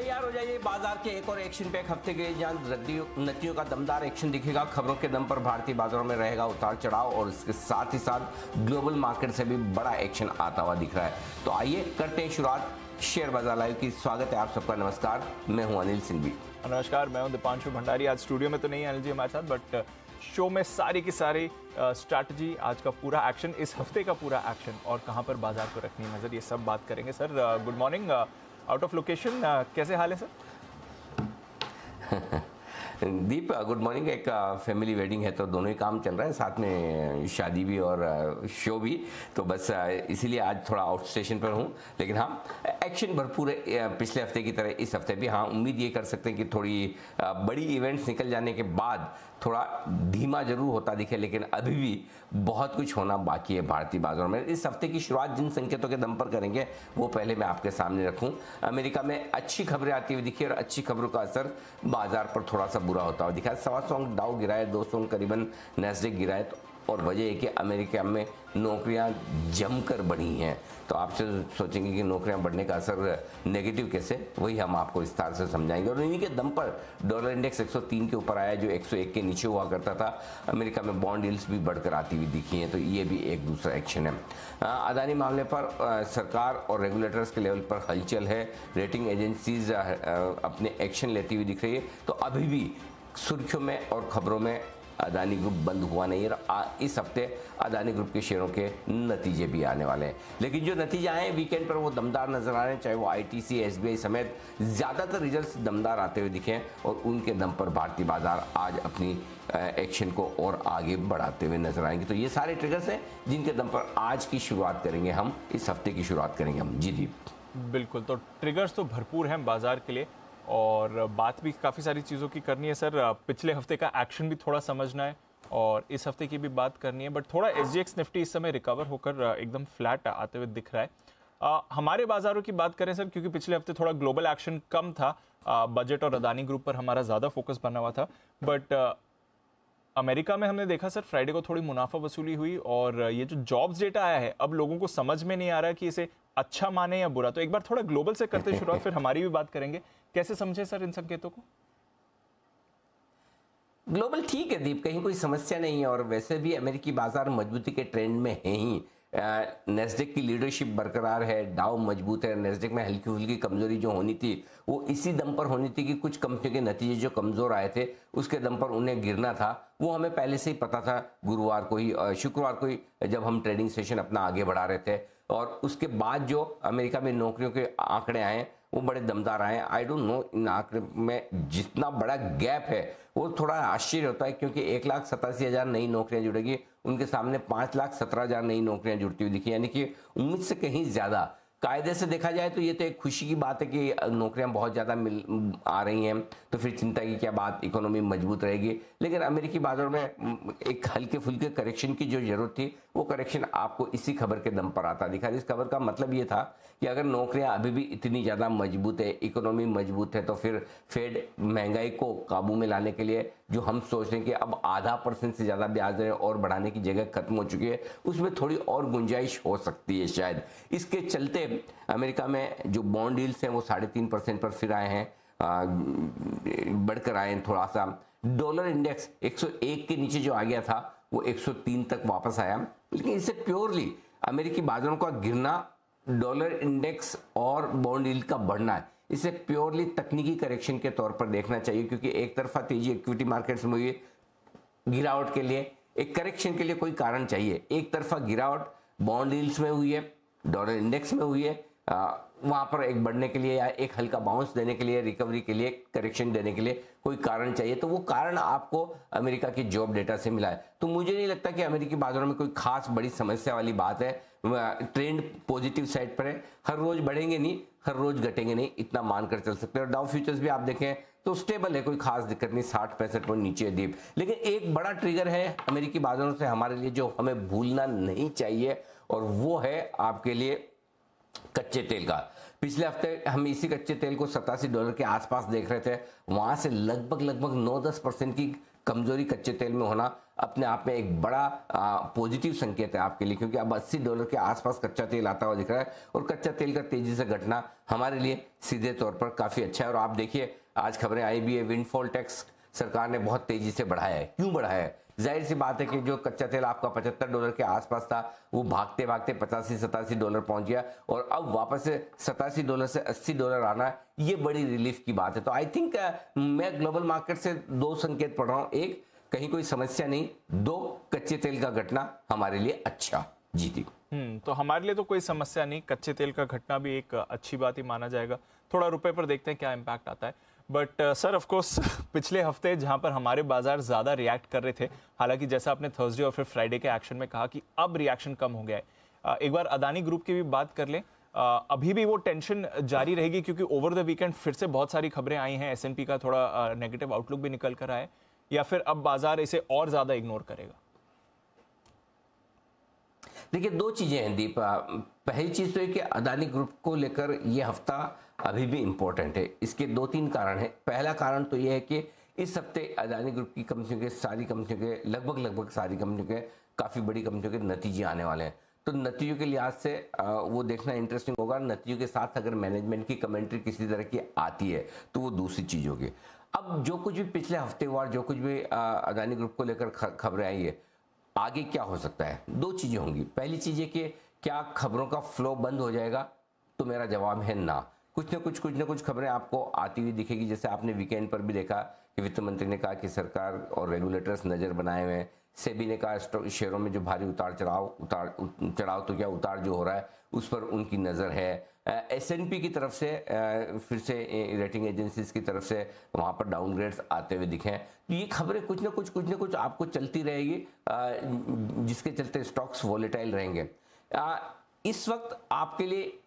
तैयार हो जाइए बाजार के एक और एक्शन पैक हफ्ते के लिए, जहां नतियों का दमदार एक्शन दिखेगा। खबरों के दम पर भारतीय बाजारों में रहेगा उतार चढ़ाव और इसके साथ ही साथ ग्लोबल मार्केट से भी बड़ा एक्शन आता हुआ दिख रहा है। तो आइए करते हैं शुरुआत शेयर बाजार लाइव की। स्वागत है आप सबका, नमस्कार। मैं हूं अनिल सिंघवी। नमस्कार, मैं हूं दीपांशु भंडारी। आज स्टूडियो में तो नहीं है अनिल जी हमारे साथ, बट शो में सारी की सारी स्ट्रैटेजी, आज का पूरा एक्शन, इस हफ्ते का पूरा एक्शन और कहां पर बाजार को रखनी है नजर, ये सब बात करेंगे। Sir good morning, out of location कैसे हाल है सर? दीप गुड मॉर्निंग। एक फैमिली वेडिंग है तो दोनों ही काम चल रहा है, साथ में शादी भी और शो भी, तो बस इसीलिए आज थोड़ा आउट स्टेशन पर हूँ। लेकिन हाँ, एक्शन भरपूर है पिछले हफ्ते की तरह इस हफ्ते भी। हाँ, उम्मीद ये कर सकते हैं कि थोड़ी बड़ी इवेंट्स निकल जाने के बाद थोड़ा धीमा जरूर होता दिखे, लेकिन अभी भी बहुत कुछ होना बाकी है भारतीय बाजारों में। इस हफ्ते की शुरुआत जिन संकेतों के दम पर करेंगे वो पहले मैं आपके सामने रखूं। अमेरिका में अच्छी खबरें आती हुई दिखी और अच्छी खबरों का असर बाजार पर थोड़ा सा बुरा होता हुआ दिखा। 125 अंक डाउ गिराए, 200 अंक करीबन नैस्डैक गिराए, और वजह है कि अमेरिका में नौकरियां जमकर बढ़ी हैं। तो आपसे सोचेंगे कि नौकरियां बढ़ने का असर नेगेटिव कैसे, वही हम आपको विस्तार से समझाएंगे। और इन्हीं के दम पर डॉलर इंडेक्स 103 के ऊपर आया, जो 101 के नीचे हुआ करता था। अमेरिका में बॉन्ड यील्ड्स भी बढ़कर आती हुई दिखी हैं, तो ये भी एक दूसरा एक्शन है। अदानी मामले पर सरकार और रेगुलेटर्स के लेवल पर हलचल है। रेटिंग एजेंसीज अपने एक्शन लेती हुई दिख रही है। तो अभी भी सुर्खियों में और खबरों में अदानी ग्रुप बंद हुआ नहीं है। इस हफ्ते अदानी ग्रुप के शेयरों के नतीजे भी आने वाले हैं, लेकिन जो नतीजे आए हैं वीकेंड पर वो दमदार नजर आ रहे हैं। चाहे वो आईटीसी, एसबीआई समेत ज़्यादातर रिजल्ट्स दमदार आते हुए दिखे हैं, और उनके दम पर भारतीय बाजार आज अपनी एक्शन को और आगे बढ़ाते हुए नजर आएंगे। तो ये सारे ट्रिगर्स हैं जिनके दम पर आज की शुरुआत करेंगे हम, इस हफ्ते की शुरुआत करेंगे हम। जी दीप। बिल्कुल, तो ट्रिगर्स तो भरपूर हैं बाजार के लिए, और बात भी काफ़ी सारी चीज़ों की करनी है सर। पिछले हफ्ते का एक्शन भी थोड़ा समझना है और इस हफ्ते की भी बात करनी है। बट थोड़ा एसजीएक्स निफ्टी इस समय रिकवर होकर एकदम फ्लैट आते हुए दिख रहा है। हमारे बाजारों की बात करें सर, क्योंकि पिछले हफ्ते थोड़ा ग्लोबल एक्शन कम था, बजट और अदानी ग्रुप पर हमारा ज़्यादा फोकस बना हुआ था। बट अमेरिका में हमने देखा सर, फ्राइडे को थोड़ी मुनाफा वसूली हुई, और ये जो जॉब्स डेटा आया है, अब लोगों को समझ में नहीं आ रहा कि इसे अच्छा माने या बुरा। तो एक बार थोड़ा ग्लोबल से करते शुरुआत, फिर हमारी भी बात करेंगे। कैसे समझे सर इन संकेतों को? ग्लोबल ठीक है दीप, कहीं कोई समस्या नहीं है, और वैसे भी अमेरिकी बाजार मजबूती के ट्रेंड में है ही। नेस्डेक की लीडरशिप बरकरार है, डाउ मजबूत है। नेस्डेक में हल्की फुल्की कमजोरी जो होनी थी वो इसी दम पर होनी थी कि कुछ कंपनियों के नतीजे जो कमजोर आए थे उसके दम पर उन्हें गिरना था। वो हमें पहले से ही पता था, गुरुवार को ही, शुक्रवार को ही, जब हम ट्रेडिंग सेशन अपना आगे बढ़ा रहे थे। और उसके बाद जो अमेरिका में नौकरियों के आंकड़े आए वो बड़े दमदार आए। आई डोंट नो, इन आंकड़े में जितना बड़ा गैप है वो थोड़ा आश्चर्य होता है, क्योंकि 1,87,000 नई नौकरियां जुड़ेगी, उनके सामने 5,17,000 नई नौकरियां जुड़ती हुई दिखी, यानी कि उम्मीद से कहीं ज्यादा। कायदे से देखा जाए तो ये तो एक खुशी की बात है कि नौकरियां बहुत ज़्यादा मिल आ रही हैं, तो फिर चिंता की क्या बात, इकोनॉमी मजबूत रहेगी। लेकिन अमेरिकी बाजारों में एक हल्के फुल्के करेक्शन की जो जरूरत थी, वो करेक्शन आपको इसी खबर के दम पर आता दिखा। इस खबर का मतलब ये था कि अगर नौकरियां अभी भी इतनी ज़्यादा मजबूत है, इकोनॉमी मजबूत है, तो फिर फेड महंगाई को काबू में लाने के लिए, जो हम सोच रहे हैं कि अब 0.5% से ज़्यादा ब्याज दरें और बढ़ाने की जगह खत्म हो चुकी है, उसमें थोड़ी और गुंजाइश हो सकती है शायद। इसके चलते अमेरिका में जो बॉन्ड यील्ड्स हैं वो 3.5% पर फिर आए हैं, बढ़कर आए हैं थोड़ा सा। डॉलर इंडेक्स 101 के नीचे जो आ गया था वो 103 तक वापस आया। लेकिन इसे प्योरली अमेरिकी बाजारों का गिरना, डॉलर इंडेक्स और बॉन्ड यील्ड का बढ़ना है, इसे प्योरली तकनीकी करेक्शन के तौर पर देखना चाहिए। क्योंकि एक तरफा तेजी इक्विटी मार्केट्स में हुई है, गिरावट के लिए, एक करेक्शन के लिए कोई कारण चाहिए। एक तरफा गिरावट बॉन्ड यील्ड्स में हुई है, डॉलर इंडेक्स में हुई है, वहां पर एक बढ़ने के लिए या एक हल्का बाउंस देने के लिए, रिकवरी के लिए, करेक्शन देने के लिए कोई कारण चाहिए। तो वो कारण आपको अमेरिका के जॉब डेटा से मिला है। तो मुझे नहीं लगता कि अमेरिकी बाजारों में कोई खास बड़ी समस्या वाली बात है। ट्रेंड पॉजिटिव साइड पर है, हर रोज बढ़ेंगे नहीं, हर रोज घटेंगे नहीं, इतना मानकर चल सकते हैं। और डाउ फ्यूचर्स भी आप देखें तो स्टेबल है, कोई खास दिक्कत नहीं, 60-65 पॉइंट नीचे है दीप। लेकिन एक बड़ा ट्रिगर है अमेरिकी बाजारों से हमारे लिए जो हमें भूलना नहीं चाहिए, और वो है आपके लिए कच्चे तेल का। पिछले हफ्ते हम इसी कच्चे तेल को $87 के आसपास देख रहे थे, वहां से लगभग 9-10% की कमजोरी कच्चे तेल में होना अपने आप में एक बड़ा पॉजिटिव संकेत है आपके लिए, क्योंकि अब $80 के आसपास कच्चा तेल आता हुआ दिख रहा है और कच्चा तेल का तेजी से घटना हमारे लिए सीधे तौर पर काफ़ी अच्छा है। और आप देखिए आज खबरें आई भी है, विंडफॉल टैक्स सरकार ने बहुत तेजी से बढ़ाया है। क्यों बढ़ाया है? जाहिर सी बात है कि जो कच्चा तेल आपका $75 के आसपास था वो भागते भागते $85-87 पहुंच गया और अब वापस से $87 से $80 आना, ये बड़ी रिलीफ की बात है। तो आई थिंक मैं ग्लोबल मार्केट से दो संकेत पढ़ रहा हूँ, एक कहीं कोई समस्या नहीं, दो कच्चे तेल का घटना हमारे लिए अच्छा। जीती तो हमारे लिए तो कोई समस्या नहीं, कच्चे तेल का घटना भी एक अच्छी बात ही माना जाएगा। थोड़ा रुपए पर देखते हैं क्या इम्पैक्ट आता है। बट सर ऑफ कोर्स पिछले हफ्ते जहां पर हमारे बाजार ज्यादा रिएक्ट कर रहे थे, हालांकि जैसा आपने थर्सडे और फिर फ्राइडे के एक्शन में कहा कि अब रिएक्शन कम हो गया है, एक बार अदानी ग्रुप की भी बात कर लें। अभी भी वो टेंशन जारी रहेगी क्योंकि ओवर द वीकेंड फिर से बहुत सारी खबरें आई हैं, एसएनपी का थोड़ा नेगेटिव आउटलुक भी निकल कर आया है, या फिर अब बाजार इसे और ज्यादा इग्नोर करेगा? देखिए दो चीजें हैं दीप। पहली चीज तो है कि अदानी ग्रुप को लेकर ये हफ्ता अभी भी इम्पोर्टेंट है। इसके दो तीन कारण हैं। पहला कारण तो ये है कि इस हफ्ते अदानी ग्रुप की कंपनियों के सारी कंपनियों के लगभग सारी कंपनियों के काफ़ी बड़ी कंपनियों के नतीजे आने वाले हैं। तो नतीजों के लिहाज से वो देखना इंटरेस्टिंग होगा। नतीजों के साथ अगर मैनेजमेंट की कमेंट्री किसी तरह की आती है तो वो दूसरी चीज़ होगी। अब जो कुछ भी पिछले हफ्ते हुआ, जो कुछ भी अदानी ग्रुप को लेकर खबरें आई है, आगे क्या हो सकता है? दो चीज़ें होंगी। पहली चीज़ है कि क्या खबरों का फ्लो बंद हो जाएगा? तो मेरा जवाब है ना। कुछ ना कुछ खबरें आपको आती हुई दिखेगी। जैसे आपने वीकेंड पर भी देखा कि वित्त मंत्री ने कहा कि सरकार और रेगुलेटर्स नज़र बनाए हुए हैं। सेबी ने कहा शेयरों में जो भारी उतार चढ़ाव तो क्या उतार जो हो रहा है उस पर उनकी नज़र है। एसएनपी की तरफ से फिर से रेटिंग एजेंसीज की तरफ से वहाँ पर डाउनग्रेड्स आते हुए दिखे। तो ये खबरें कुछ ना कुछ आपको चलती रहेगी, जिसके चलते स्टॉक्स वॉलेटाइल रहेंगे। इस वक्त आपके लिए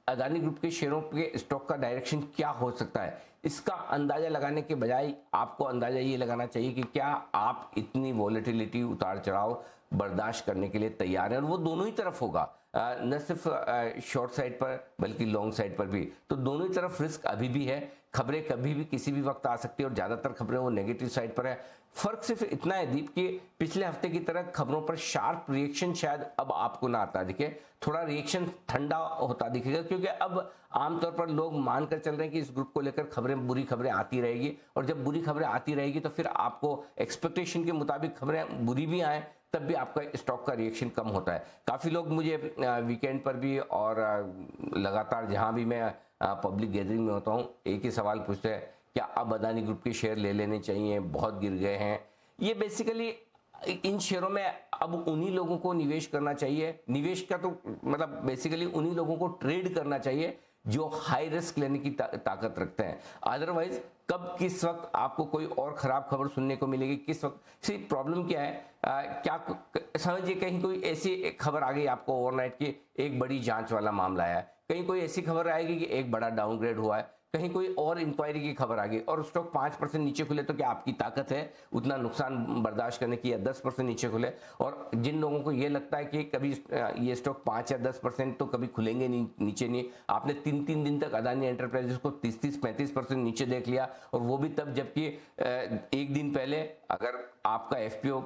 अदानी ग्रुप के शेयरों के स्टॉक का डायरेक्शन क्या हो सकता है, इसका अंदाजा लगाने के बजाय आपको अंदाजा ये लगाना चाहिए कि क्या आप इतनी वॉलेटिलिटी उतार चढ़ाव बर्दाश्त करने के लिए तैयार हैं। और वो दोनों ही तरफ होगा, न सिर्फ शॉर्ट साइड पर बल्कि लॉन्ग साइड पर भी। तो दोनों ही तरफ रिस्क अभी भी है। खबरें कभी भी किसी भी वक्त आ सकती है और ज़्यादातर खबरें वो नेगेटिव साइड पर है। फर्क सिर्फ इतना है दीप कि पिछले हफ्ते की तरह खबरों पर शार्प रिएक्शन शायद अब आपको ना आता दिखे, थोड़ा रिएक्शन ठंडा होता दिखेगा, क्योंकि अब आमतौर पर लोग मानकर चल रहे हैं कि इस ग्रुप को लेकर बुरी खबरें आती रहेगी। और जब बुरी खबरें आती रहेगी तो फिर आपको एक्सपेक्टेशन के मुताबिक खबरें बुरी भी आए तब भी आपका स्टॉक का रिएक्शन कम होता है। काफ़ी लोग मुझे वीकेंड पर भी और लगातार जहां भी मैं पब्लिक गैदरिंग में होता हूं एक ही सवाल पूछते हैं, क्या अब अदानी ग्रुप के शेयर ले लेने चाहिए, बहुत गिर गए हैं। ये बेसिकली इन शेयरों में अब उन्हीं लोगों को निवेश करना चाहिए। निवेश का तो मतलब बेसिकली उन्हीं लोगों को ट्रेड करना चाहिए जो हाई रिस्क लेने की ताकत रखते हैं। अदरवाइज कब किस वक्त आपको कोई और खराब खबर सुनने को मिलेगी, किस वक्त। सी प्रॉब्लम क्या है, क्या समझिए कहीं कोई ऐसी खबर आ गई आपको ओवरनाइट की, एक बड़ी जांच वाला मामला है, कहीं कोई ऐसी खबर आएगी कि एक बड़ा डाउनग्रेड हुआ है, कहीं कोई और इंक्वायरी की खबर आ गई और स्टॉक 5% नीचे खुले, तो क्या आपकी ताकत है उतना नुकसान बर्दाश्त करने की, या 10% नीचे खुले। और जिन लोगों को ये लगता है कि कभी ये स्टॉक 5 या 10% तो कभी खुलेंगे नहीं, नीचे नहीं, आपने 3 दिन तक अदानी एंटरप्राइजेस को 30-35% नीचे देख लिया, और वो भी तब जबकि एक दिन पहले अगर आपका एफपीओ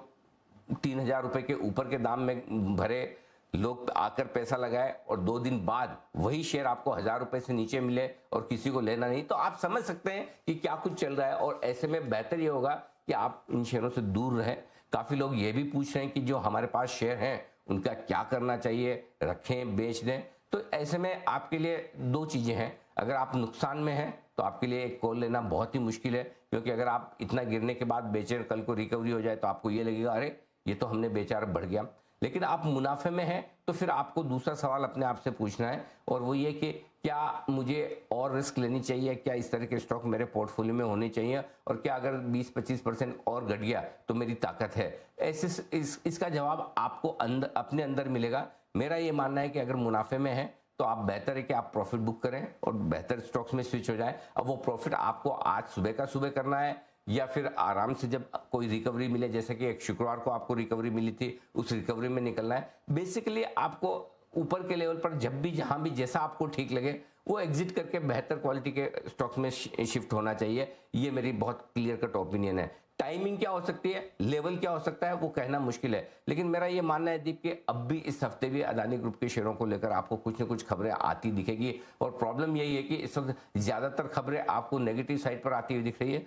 3,000 रुपए के ऊपर के दाम में भरे, लोग आकर पैसा लगाए और 2 दिन बाद वही शेयर आपको 1,000 रुपए से नीचे मिले और किसी को लेना नहीं, तो आप समझ सकते हैं कि क्या कुछ चल रहा है। और ऐसे में बेहतर ये होगा कि आप इन शेयरों से दूर रहें। काफ़ी लोग ये भी पूछ रहे हैं कि जो हमारे पास शेयर हैं उनका क्या करना चाहिए, रखें, बेच दें। तो ऐसे में आपके लिए दो चीज़ें हैं। अगर आप नुकसान में हैं तो आपके लिए एक कॉल लेना बहुत ही मुश्किल है, क्योंकि अगर आप इतना गिरने के बाद बेचें, कल को रिकवरी हो जाए तो आपको ये लगेगा अरे ये तो हमने बेचा और बढ़ गया। लेकिन आप मुनाफे में हैं तो फिर आपको दूसरा सवाल अपने आप से पूछना है, और वो ये कि क्या मुझे और रिस्क लेनी चाहिए, क्या इस तरह के स्टॉक मेरे पोर्टफोलियो में होने चाहिए, और क्या अगर 20-25% और घट गया तो मेरी ताकत है। ऐसे इसका जवाब आपको अपने अंदर मिलेगा। मेरा ये मानना है कि अगर मुनाफे में है तो आप बेहतर है कि आप प्रॉफिट बुक करें और बेहतर स्टॉक्स में स्विच हो जाए। अब वो प्रॉफिट आपको आज सुबह का सुबह करना है या फिर आराम से जब कोई रिकवरी मिले, जैसे कि एक शुक्रवार को आपको रिकवरी मिली थी, उस रिकवरी में निकलना है। बेसिकली आपको ऊपर के लेवल पर जब भी जहां भी जैसा आपको ठीक लगे वो एग्जिट करके बेहतर क्वालिटी के स्टॉक्स में शिफ्ट होना चाहिए। ये मेरी बहुत क्लियर कट ओपिनियन है। टाइमिंग क्या हो सकती है, लेवल क्या हो सकता है, वो कहना मुश्किल है। लेकिन मेरा ये मानना है दीप कि अब भी इस हफ्ते भी अदानी ग्रुप के शेयरों को लेकर आपको कुछ न कुछ खबरें आती दिखेगी। और प्रॉब्लम यही है कि इस वक्त ज़्यादातर खबरें आपको नेगेटिव साइड पर आती हुई दिख रही है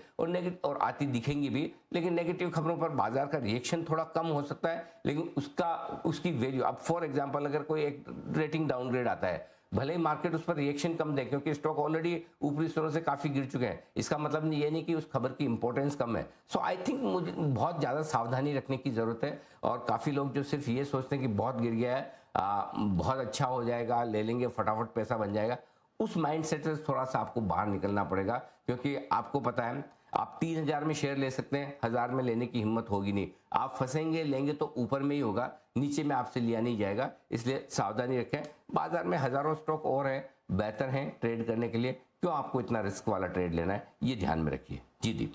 और आती दिखेंगी भी। लेकिन नेगेटिव खबरों पर बाजार का रिएक्शन थोड़ा कम हो सकता है, लेकिन उसकी वैल्यू, अब फॉर एग्जाम्पल अगर कोई एक रेटिंग डाउनग्रेड आता है, भले ही मार्केट उस पर रिएक्शन कम दे क्योंकि स्टॉक ऑलरेडी ऊपरी स्तरों से काफी गिर चुके हैं, इसका मतलब ये नहीं कि उस खबर की इंपॉर्टेंस कम है। सो आई थिंक मुझे बहुत ज्यादा सावधानी रखने की जरूरत है। और काफी लोग जो सिर्फ ये सोचते हैं कि बहुत गिर गया है, बहुत अच्छा हो जाएगा, ले लेंगे फटाफट पैसा बन जाएगा, उस माइंडसेट से थोड़ा सा आपको बाहर निकलना पड़ेगा। क्योंकि आपको पता है आप 3,000 में शेयर ले सकते हैं, 1,000 में लेने की हिम्मत होगी नहीं, आप फंसेंगे, लेंगे तो ऊपर में ही होगा, नीचे में आपसे लिया नहीं जाएगा। इसलिए सावधानी रखें। बाजार में हजारों स्टॉक और हैं, बेहतर हैं ट्रेड करने के लिए, क्यों आपको इतना रिस्क वाला ट्रेड लेना है, ये ध्यान में रखिए। जी दीप।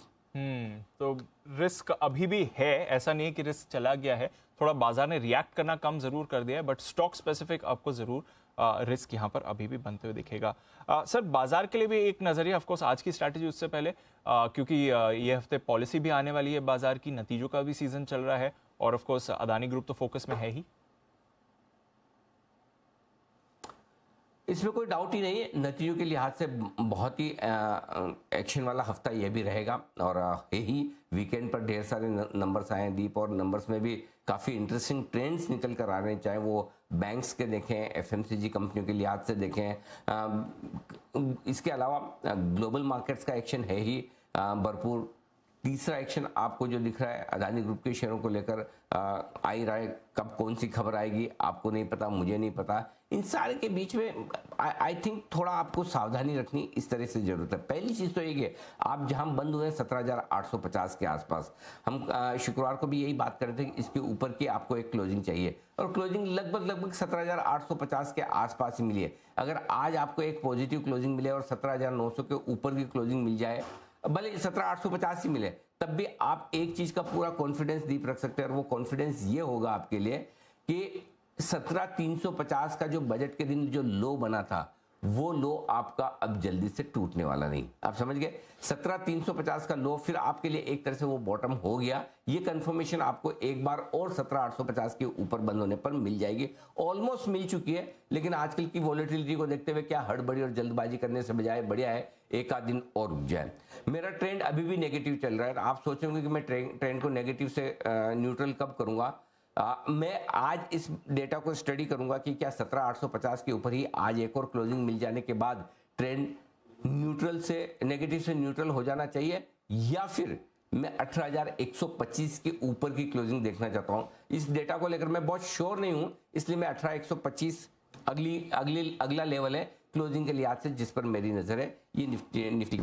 तो रिस्क अभी भी है, ऐसा नहीं है कि रिस्क चला गया है, थोड़ा बाजार ने रिएक्ट करना कम जरूर कर दिया है, बट स्टॉक स्पेसिफिक आपको जरूर रिस्क यहाँ पर अभी भी बनते हुए दिखेगा। सर, बाजार के लिए भी एक नजरिया, ऑफ कोर्स आज की स्ट्रैटेजी उससे पहले, क्योंकि ये हफ्ते पॉलिसी भी आने वाली है, बाजार की नतीजों का भी सीजन चल रहा है, और ऑफ कोर्स अदानी ग्रुप तो फोकस में है ही। इसमें कोई डाउट ही नहीं है, नतीजों के लिहाज से बहुत ही एक्शन वाला हफ्ता यह भी रहेगा। और यही वीकेंड पर ढेर सारे नंबर्स आए हैं दीप, और नंबर्स में भी काफ़ी इंटरेस्टिंग ट्रेंड्स निकल कर आ रहे हैं, चाहे वो बैंक्स के देखें, एफएमसीजी कंपनियों के लिहाज से देखें। इसके अलावा ग्लोबल मार्केट्स का एक्शन है ही भरपूर। तीसरा एक्शन आपको जो दिख रहा है अदानी ग्रुप के शेयरों को लेकर आ ही रहा है, कब कौन सी खबर आएगी आपको नहीं पता, मुझे नहीं पता। इन सारे के बीच में आई थिंक थोड़ा आपको सावधानी रखनी इस तरह से जरूरत है। पहली चीज तो ये आप जहां बंद हुए 17,850 के आसपास, हम शुक्रवार को भी यही बात कर रहे थे कि इसके ऊपर की आपको एक क्लोजिंग चाहिए, और क्लोजिंग लगभग 17,850 के आसपास ही मिली है। अगर आज आपको एक पॉजिटिव क्लोजिंग मिले और 17,900 के ऊपर की क्लोजिंग मिल जाए, भले 17,850 ही मिले, तब भी आप एक चीज का पूरा कॉन्फिडेंस दीप रख सकते हैं, और वो कॉन्फिडेंस ये होगा आपके लिए कि 17,350 का जो बजट के दिन जो लो बना था, वो लो आपका अब जल्दी से टूटने वाला नहीं। आप समझ गए, 17,350 का लो फिर आपके लिए एक तरह से वो बॉटम हो गया। ये कंफर्मेशन आपको एक बार और 17,850 के ऊपर बंद होने पर मिल जाएगी, ऑलमोस्ट मिल चुकी है। लेकिन आजकल की वॉलेटिलिटी को देखते हुए क्या हड़बड़ी और जल्दबाजी करने से बजाय बढ़िया है एक आध दिन और रुक जाए। मेरा ट्रेंड अभी भी नेगेटिव चल रहा है। आप सोचेंगे कि मैं ट्रेंड को नेगेटिव से न्यूट्रल कब करूंगा। मैं आज इस डेटा को स्टडी करूंगा कि क्या 17,850 के ऊपर ही आज एक और क्लोजिंग मिल जाने के बाद ट्रेंड न्यूट्रल से, नेगेटिव से न्यूट्रल हो जाना चाहिए, या फिर मैं 18,125 के ऊपर की क्लोजिंग देखना चाहता हूं। इस डेटा को लेकर मैं बहुत श्योर नहीं हूं, इसलिए मैं 18,125 अगला लेवल है क्लोजिंग के लिहाज से जिस पर मेरी नजर है। ये Nifty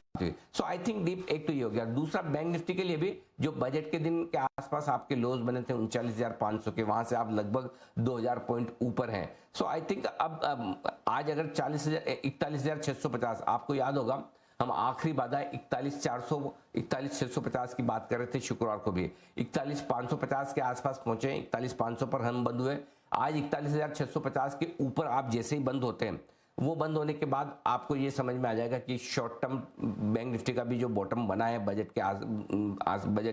so I think deep एक तो ये हो गया। दूसरा, बैंक निफ्टी के लिए भी जो बजट के दिन के आसपास आपके लोज बने थे 39,500 के, वहां से आप लगभग 2,000 पॉइंट ऊपर हैं। सो आई थिंक अब आज अगर 41,650, आपको याद होगा हम आखिरी बाधा 41,650 की बात कर रहे थे शुक्रवार को भी, 41,550 के आसपास पहुंचे, 41,500 पर हम बंद हुए। आज 41,650 के ऊपर आप जैसे ही बंद होते हैं, वो बंद होने के बाद आपको ये समझ में आ जाएगा कि शॉर्ट टर्म बैंक निफ्टी का भी जो बॉटम बना है बजट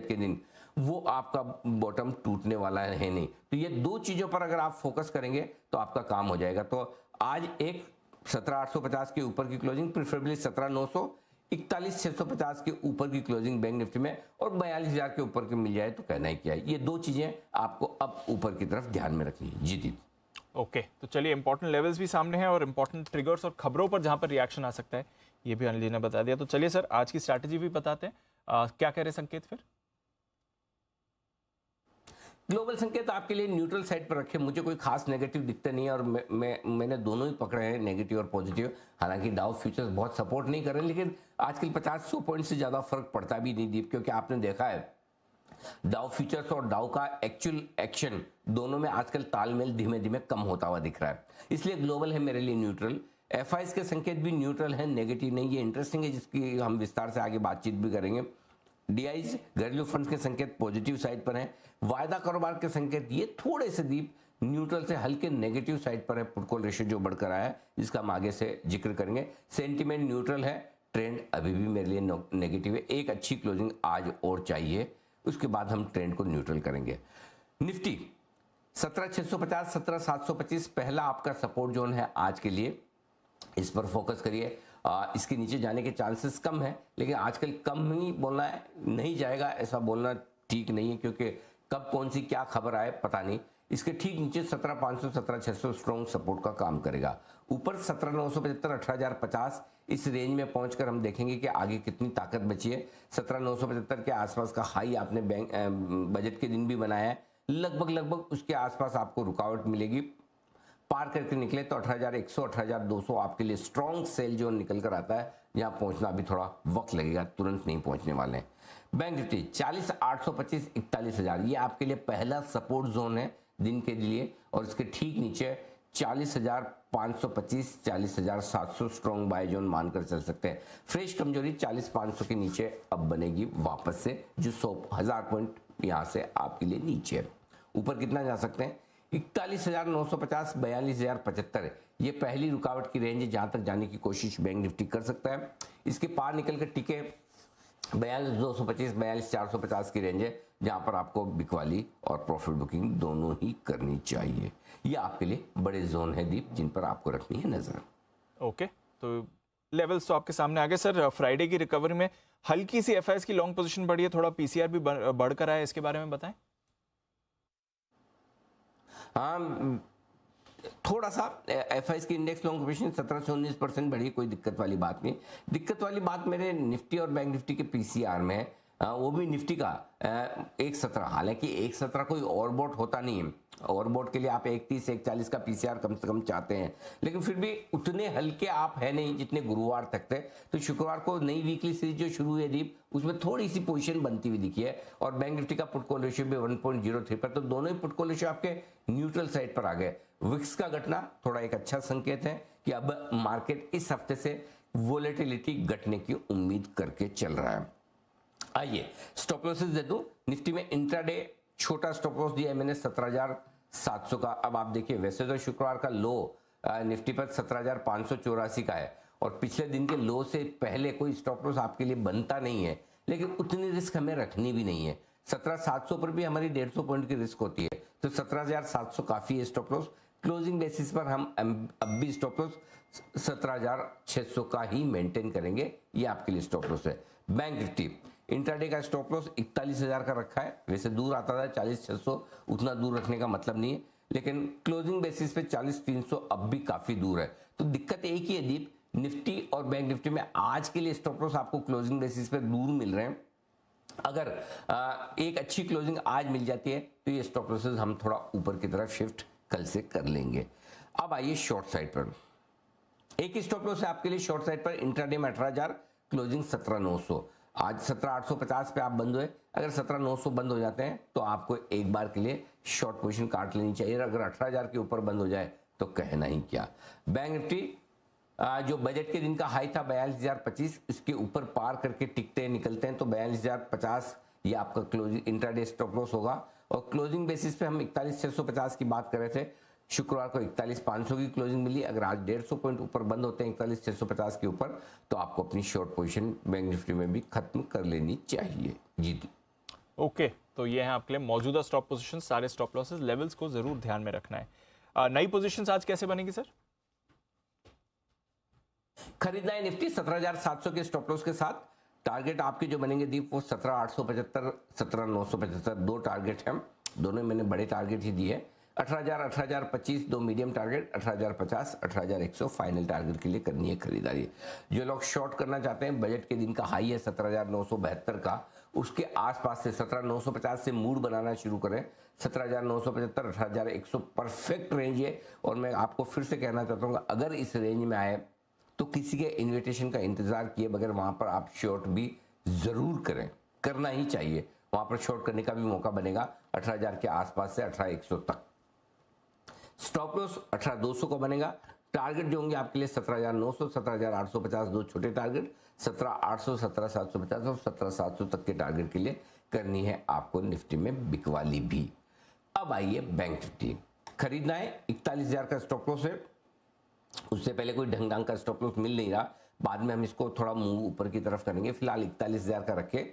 के दिन, वो आपका बॉटम टूटने वाला है नहीं। तो ये दो चीजों पर अगर आप फोकस करेंगे तो आपका काम हो जाएगा। तो आज एक 17,850 के ऊपर की क्लोजिंग, प्रिफरेबली 17,900, 41,650 के ऊपर की क्लोजिंग बैंक निफ्टी में, और 42,000 के ऊपर की मिल जाए तो कहना ही क्या है। ये दो चीजें आपको अब ऊपर की तरफ ध्यान में रखनी है। जी दीप। ओके, तो चलिए, इंपॉर्टेंट लेवल्स भी सामने हैं और इंपॉर्टेंट ट्रिगर्स और खबरों पर जहां पर रिएक्शन आ सकता है, ये भी अनिल जी ने बता दिया। तो चलिए सर, आज की स्ट्रैटेजी भी बताते हैं, क्या कह रहे संकेत फिर? ग्लोबल संकेत आपके लिए न्यूट्रल साइड पर रखे, मुझे कोई खास नेगेटिव दिखता नहीं है, और मैंने दोनों ही पकड़े हैं, नेगेटिव और पॉजिटिव। हालांकि डाउ फ्यूचर्स बहुत सपोर्ट नहीं कर रहे, लेकिन आजकल 50-100 पॉइंट से ज्यादा फर्क पड़ता भी नहीं दीप, क्योंकि आपने देखा है डाउ फ्यूचर्स और डाउ का एक्चुअल एक्शन दोनों में आजकल तालमेल धीमे धीमे कम होता हुआ दिख रहा है। इसलिए ग्लोबल है मेरे लिए न्यूट्रल। एफआईज के संकेत भी न्यूट्रल है, नेगेटिव नहीं। ये इंटरेस्टिंग है, जिसकी हम विस्तार से आगे बातचीत भी करेंगे। डीआईज, घरेलू फंड के संकेत पॉजिटिव साइड पर हैं। वायदा कारोबार के संकेत ये थोड़े से दीप न्यूट्रल से हल्के नेगेटिव साइड पर है। पुट कॉल रेशियो जो बढ़कर आया है, जिसका हम आगे से जिक्र करेंगे। सेंटिमेंट न्यूट्रल है, ट्रेंड अभी भी मेरे लिए नेगेटिव है। एक अच्छी क्लोजिंग आज और चाहिए, उसके बाद हम ट्रेंड को न्यूट्रल करेंगे। निफ्टी 17,650 17,725 पहला आपका सपोर्ट जोन है आज के लिए, इस पर फोकस करिए। इसके नीचे जाने के चांसेस कम है, लेकिन आजकल कम ही बोलना है, नहीं जाएगा ऐसा बोलना ठीक नहीं है, क्योंकि कब कौन सी क्या खबर आए पता नहीं। इसके ठीक नीचे 17,500 17,600 स्ट्रॉन्ग सपोर्ट का काम करेगा। ऊपर 17,975 18,050 इस रेंज में पहुंचकर हम देखेंगे कि आगे कितनी ताकत बची है। 17,975 के आसपास का हाई आपने बैंक बजट के दिन भी बनाया है, लगभग उसके आसपास आपको रुकावट मिलेगी। पार करके निकले तो 18,100 18,200 आपके लिए स्ट्रॉन्ग सेल जोन निकल कर आता है, जहां पहुंचना अभी थोड़ा वक्त लगेगा, तुरंत नहीं पहुंचने वाले हैं। बैंक निफ्टी 40,825 41,000 ये आपके लिए पहला सपोर्ट जोन है दिन के लिए, और इसके ठीक नीचे 40,525 40,700 स्ट्रॉन्ग बाय जोन मानकर चल सकते हैं। फ्रेश कमजोरी 40,500 के नीचे अब बनेगी वापस से, जो 100,000 पॉइंट यहां से आपके लिए नीचे है। ऊपर कितना जा सकते हैं? 41,950 42,075 ये पहली रुकावट की रेंज है, जहां तक जाने की कोशिश बैंक निफ्टी कर सकता है। इसके पार निकल कर टिके 42,225 42,450 की रेंज है, जहां पर आपको बिकवाली और प्रॉफिट बुकिंग दोनों ही करनी चाहिए। ये आपके लिए बड़े जोन है दीप, जिन पर आपको रखनी है नजर। ओके, तो लेवल्स तो आपके सामने आ गए सर। फ्राइडे की रिकवरी में हल्की सी एफआईएस की लॉन्ग पोजीशन बढ़ी है, थोड़ा पीसीआर भी बढ़कर आया, इसके बारे में बताएं। हाँ, थोड़ा सा एफआईएस की इंडेक्स लॉन्ग पोजीशन 17 से 19% बढ़ी, कोई दिक्कत वाली बात नहीं। दिक्कत वाली बात मेरे निफ्टी और बैंक निफ्टी के पीसीआर में है, वो भी निफ्टी का 1.17। हालांकि 1.17 कोई ओवरबॉट होता नहीं है, ओवरबॉट के लिए आप 1.30 1.40 का पीसीआर कम से कम चाहते हैं, लेकिन फिर भी उतने हल्के आप है नहीं जितने गुरुवार तक थे। तो शुक्रवार को नई वीकली सीरीज जो शुरू हुई है दीप, उसमें थोड़ी सी पोजीशन बनती हुई दिखी है, और बैंक निफ्टी का पुट कॉल रेशियो भी 1.03 पर, तो दोनों ही पुट कॉल रेशियो आपके न्यूट्रल साइड पर आ गए। विक्स का घटना थोड़ा एक अच्छा संकेत है कि अब मार्केट इस हफ्ते से वोलेटिलिटी घटने की उम्मीद करके चल रहा है। आइए स्टॉप लॉसेस दे दूं। निफ्टी में इंट्राडे छोटा स्टॉप लॉस दिया है मैंने 17,700 का। अब आप देखिए, वैसे तो शुक्रवार का लो निफ्टी पर 17,584 का है, और पिछले दिन के लो से पहले कोई स्टॉप लॉस आपके लिए बनता नहीं है, लेकिन उतनी रिस्क हमें रखनी भी नहीं है। 17,700 पर भी हमारी 150 पॉइंट की रिस्क होती है, तो 17,700 काफी है स्टॉप लॉस। क्लोजिंग बेसिस पर हम अब भी स्टॉप लॉस 17,600 का ही मेंटेन करेंगे, ये आपके लिए स्टॉप लॉस है। बैंक निफ्टी इंट्राडे का स्टॉप लॉस 41,000 का रखा है, वैसे दूर आता था 40,600, उतना दूर रखने का मतलब नहीं है, लेकिन क्लोजिंग बेसिस पे 40,300 अब भी काफी दूर है। तो दिक्कत एक ही है दीप, निफ्टी और बैंक निफ्टी में आज के लिए स्टॉप लॉस आपको क्लोजिंग बेसिस पे दूर मिल रहे हैं। अगर एक अच्छी क्लोजिंग आज मिल जाती है तो ये स्टॉप लॉसेस हम थोड़ा ऊपर की तरफ शिफ्ट कल से कर लेंगे। अब आइए शॉर्ट साइड पर, एक ही स्टॉप लॉस है आपके लिए शॉर्ट साइड पर, इंट्राडे में 18,000, क्लोजिंग 17,900। आज 17,850 पे आप बंद हुए, अगर 17,900 बंद हो जाते हैं तो आपको एक बार के लिए शॉर्ट पोजीशन काट लेनी चाहिए। अगर 18,000 के ऊपर बंद हो जाए तो कहना ही क्या। बैंक निफ्टी जो बजट के दिन का हाई था 42,025, इसके ऊपर पार करके टिकते निकलते हैं तो 42,050 ये आपका क्लोजिंग इंट्राडे स्टॉप लॉस होगा। और क्लोजिंग बेसिस पे हम 41,650 की बात कर रहे थे, शुक्रवार को 41,500 की क्लोजिंग मिली। अगर आज 150 पॉइंट ऊपर बंद होते हैं 41,650 के ऊपर, तो आपको अपनी शॉर्ट पोजीशन बैंक निफ्टी में भी खत्म कर लेनी चाहिए। जी ओके, तो ये है आपके लिए मौजूदा स्टॉप पोजीशन, सारे स्टॉप लॉसेस लेवल्स को जरूर ध्यान में रखना है। नई पोजीशंस आज कैसे बनेगी सर? खरीदना है निफ्टी 17,700 के स्टॉप लॉस के साथ। टारगेट आपके जो बनेंगे दीप वो 17,875 17,975 दो टारगेट हैं, दोनों मैंने बड़े टारगेट ही दिए। 18,000 18,025 दो मीडियम टारगेट, 18,050 18,100 फाइनल टारगेट के लिए करनी है खरीदारी। जो लोग शॉर्ट करना चाहते हैं, बजट के दिन का हाई है 17,972 का, उसके आसपास से 17,950 से मूड बनाना शुरू करें। 17,975 18,100 परफेक्ट रेंज है, और मैं आपको फिर से कहना चाहता हूँ अगर इस रेंज में आए तो किसी के इन्विटेशन का इंतजार किए बगैर वहां पर आप शॉर्ट भी जरूर करें, करना ही चाहिए। वहां पर शॉर्ट करने का भी मौका बनेगा 18,000 के आसपास से 18,100 तक। स्टॉप लॉस 18,200 को बनेगा। टारगेट जो होंगे आपके लिए 17,900 17,850 दो छोटे टारगेट, 17,800 17,750 और 17,700 तक के टारगेट के लिए करनी है आपको निफ्टी में बिकवाली भी। अब आइए बैंक निफ्टी, खरीदना है 41,000 का स्टॉप लॉस है, उससे पहले कोई ढंग का स्टॉप लॉस मिल नहीं रहा। बाद में हम इसको थोड़ा मूव ऊपर की तरफ करेंगे। फिलहाल 41,000 का रखें।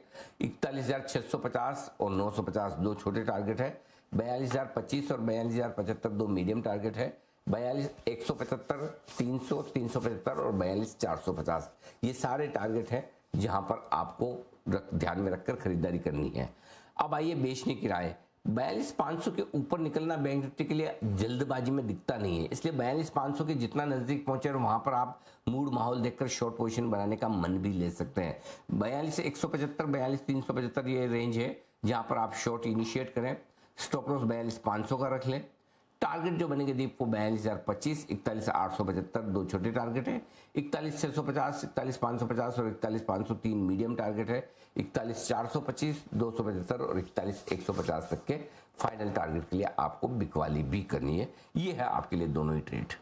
41,650 और 950 दो छोटे टारगेट है। 42,025 और 42,075 दो मीडियम टारगेट है। 42,175, 300, 375 और 42,450 ये सारे टारगेट हैं जहां पर आपको ध्यान में रखकर खरीदारी करनी है। अब आइए बेचने की राय। 42,500 के ऊपर निकलना बैंक निफ्टी के लिए जल्दबाजी में दिखता नहीं है, इसलिए 42,500 के जितना नजदीक पहुंचे वहां पर आप मूड माहौल देखकर शॉर्ट पोजीशन बनाने का मन भी ले सकते हैं। 42,175, 42,375 ये रेंज है जहां पर आप शॉर्ट इनिशिएट करें। स्टॉप लॉस 42,500 का रख लें। टारगेट जो बनेंगे दीप वो 42,025, 41,875 दो छोटे टारगेट है। 41,650, 41,550 और 41,503 मीडियम टारगेट है। 41,425, 275 और 41,150 तक के फाइनल टारगेट के लिए आपको बिकवाली भी करनी है। ये है आपके लिए दोनों ही ट्रेड।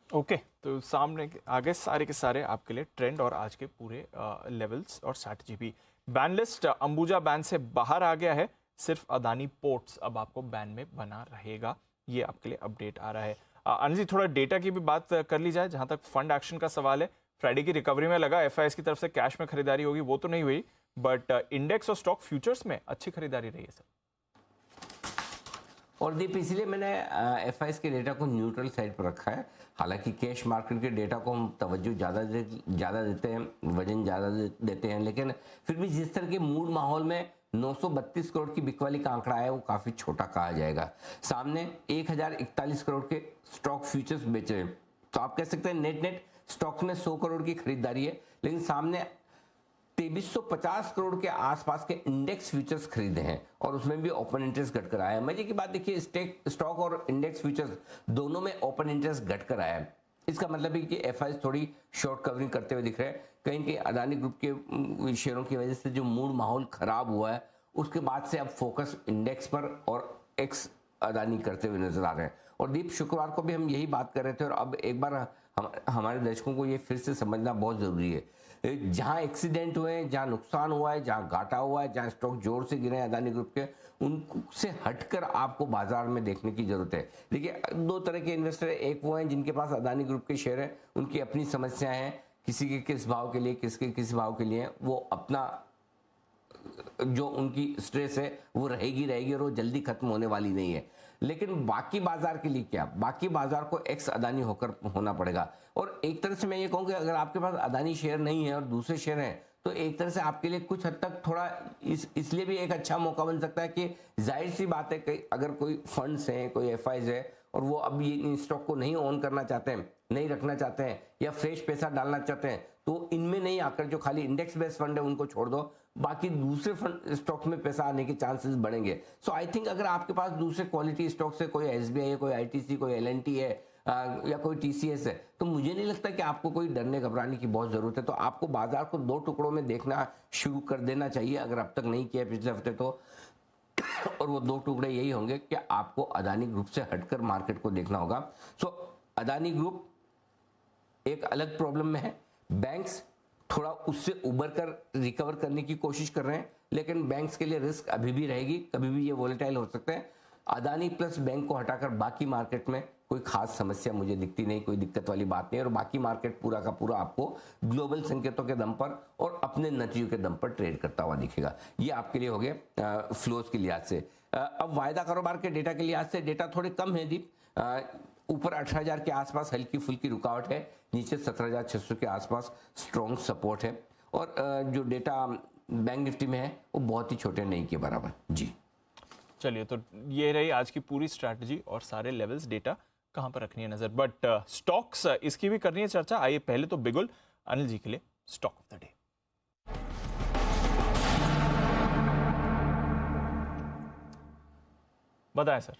ओके तो सामने आगे सारे के सारे आपके लिए ट्रेंड और आज के पूरे लेवल्स और स्ट्रैटेजी भी। बैन लिस्ट अंबुजा बैन से बाहर आ गया है, सिर्फ अदानी पोर्ट्स अब आपको बैन में बना रहेगा। ये आपके लिए अपडेट आ रहा है। अनिल जी थोड़ा डेटा की भी बात कर ली जाए। जहां तक फंड एक्शन का सवाल है, फ्राइडे की रिकवरी में लगा एफआईएस की तरफ से कैश में खरीदारी होगी, वो तो नहीं हुई, बट इंडेक्स और स्टॉक फ्यूचर्स में अच्छी खरीदारी रही है सर। और दीप इसलिए मैंने एफआईएस के डेटा को न्यूट्रल साइड पर रखा है। हालांकि कैश मार्केट के डेटा को हम तवज्जो ज़्यादा देते हैं, वजन ज़्यादा देते हैं, लेकिन फिर भी जिस तरह के मूड माहौल में 932 करोड़ की बिकवाली का आंकड़ा है वो काफ़ी छोटा कहा जाएगा। सामने 1,041 करोड़ के स्टॉक फ्यूचर्स बेचे हैं, तो आप कह सकते हैं नेट नेट स्टॉक्स में 100 करोड़ की खरीदारी है, लेकिन सामने 2350 करोड़ के आसपास के इंडेक्स फ्यूचर्स खरीदे हैं और उसमें भी ओपन इंटरेस्ट घटकर आया है। मजे की बात देखिए, स्टॉक और इंडेक्स फ्यूचर्स दोनों में ओपन इंटरेस्ट घटकर आया है। इसका मतलब है कि एफआईएस थोड़ी शॉर्ट कवरिंग करते हुए दिख रहे हैं। कहीं कहीं अदानी ग्रुप के शेयरों की वजह से जो मूड माहौल खराब हुआ है, उसके बाद से अब फोकस इंडेक्स पर और एक्स अदानी करते हुए नजर आ रहे हैं। और दीप शुक्रवार को भी हम यही बात कर रहे थे और अब एक बार हमारे दर्शकों को ये फिर से समझना बहुत जरूरी है। जहां एक्सीडेंट हुए, जहां नुकसान हुआ है, जहां घाटा हुआ है, जहां स्टॉक जोर से गिरे हैं अदानी ग्रुप के, उनसे हटकर आपको बाजार में देखने की जरूरत है। देखिए दो तरह के इन्वेस्टर है, एक वो हैं जिनके पास अदानी ग्रुप के शेयर है, उनकी अपनी समस्याएं हैं, किसी के किस भाव के लिए, किसके किस भाव के लिए, वो अपना जो उनकी स्ट्रेस है वो रहेगी और वो जल्दी खत्म होने वाली नहीं है। लेकिन बाकी बाजार के लिए क्या, बाकी बाजार को एक्स अदानी होकर होना पड़ेगा। और एक तरह से मैं ये कहूँ कि अगर आपके पास अदानी शेयर नहीं है और दूसरे शेयर हैं, तो एक तरह से आपके लिए कुछ हद तक थोड़ा इसलिए भी एक अच्छा मौका बन सकता है कि जाहिर सी बात है कि अगर कोई फंड्स हैं, कोई एफआईज है और वो अब ये स्टॉक को नहीं ऑन करना चाहते हैं, नहीं रखना चाहते हैं या फ्रेश पैसा डालना चाहते हैं, तो इनमें नहीं आकर जो खाली इंडेक्स बेस्ड फंड है उनको छोड़ दो, बाकी दूसरे फंड स्टॉक्स में पैसा आने के चांसेस बढ़ेंगे। सो आई थिंक अगर आपके पास दूसरे क्वालिटी स्टॉक्स है, कोई एसबीआई है, कोई आईटीसी, कोई एलएनटी है या कोई टीसीएस है, तो मुझे नहीं लगता कि आपको कोई डरने घबराने की बहुत जरूरत है। तो आपको बाजार को दो टुकड़ों में देखना शुरू कर देना चाहिए, अगर अब तक नहीं किया पिछले हफ्ते तो। और वो दो टुकड़े यही होंगे कि आपको अदानी ग्रुप से हटकर मार्केट को देखना होगा। सो अदानी ग्रुप एक अलग प्रॉब्लम में है, बैंक्स थोड़ा उससे उबर कर रिकवर करने की कोशिश कर रहे हैं, लेकिन बैंक्स के लिए रिस्क अभी भी रहेगी, कभी भी ये वोलेटाइल हो सकते हैं। अदानी प्लस बैंक को हटाकर बाकी मार्केट में कोई खास समस्या मुझे दिखती नहीं, कोई दिक्कत वाली बात नहीं, और बाकी मार्केट पूरा का पूरा आपको ग्लोबल संकेतों के दम पर और अपने नतीजों के दम पर ट्रेड करता हुआ दिखेगा। ये आपके लिए हो गया फ्लोज के लिहाज से। अब वायदा कारोबार के डेटा के लिहाज से डेटा थोड़े कम है दीप। ऊपर 18,000 के आसपास हल्की फुल्की रुकावट है, नीचे 17,600 के आसपास स्ट्रॉन्ग सपोर्ट है, और जो डेटा बैंक निफ्टी में है वो बहुत ही छोटे नहीं के बराबर। जी चलिए, तो ये रही आज की पूरी स्ट्रैटेजी और सारे लेवल्स, डेटा कहां पर रखनी है नजर। बट स्टॉक्स इसकी भी करनी है चर्चा। आइए पहले तो बिगुल अनिल जी के लिए स्टॉक ऑफ द डे। बताएं सर।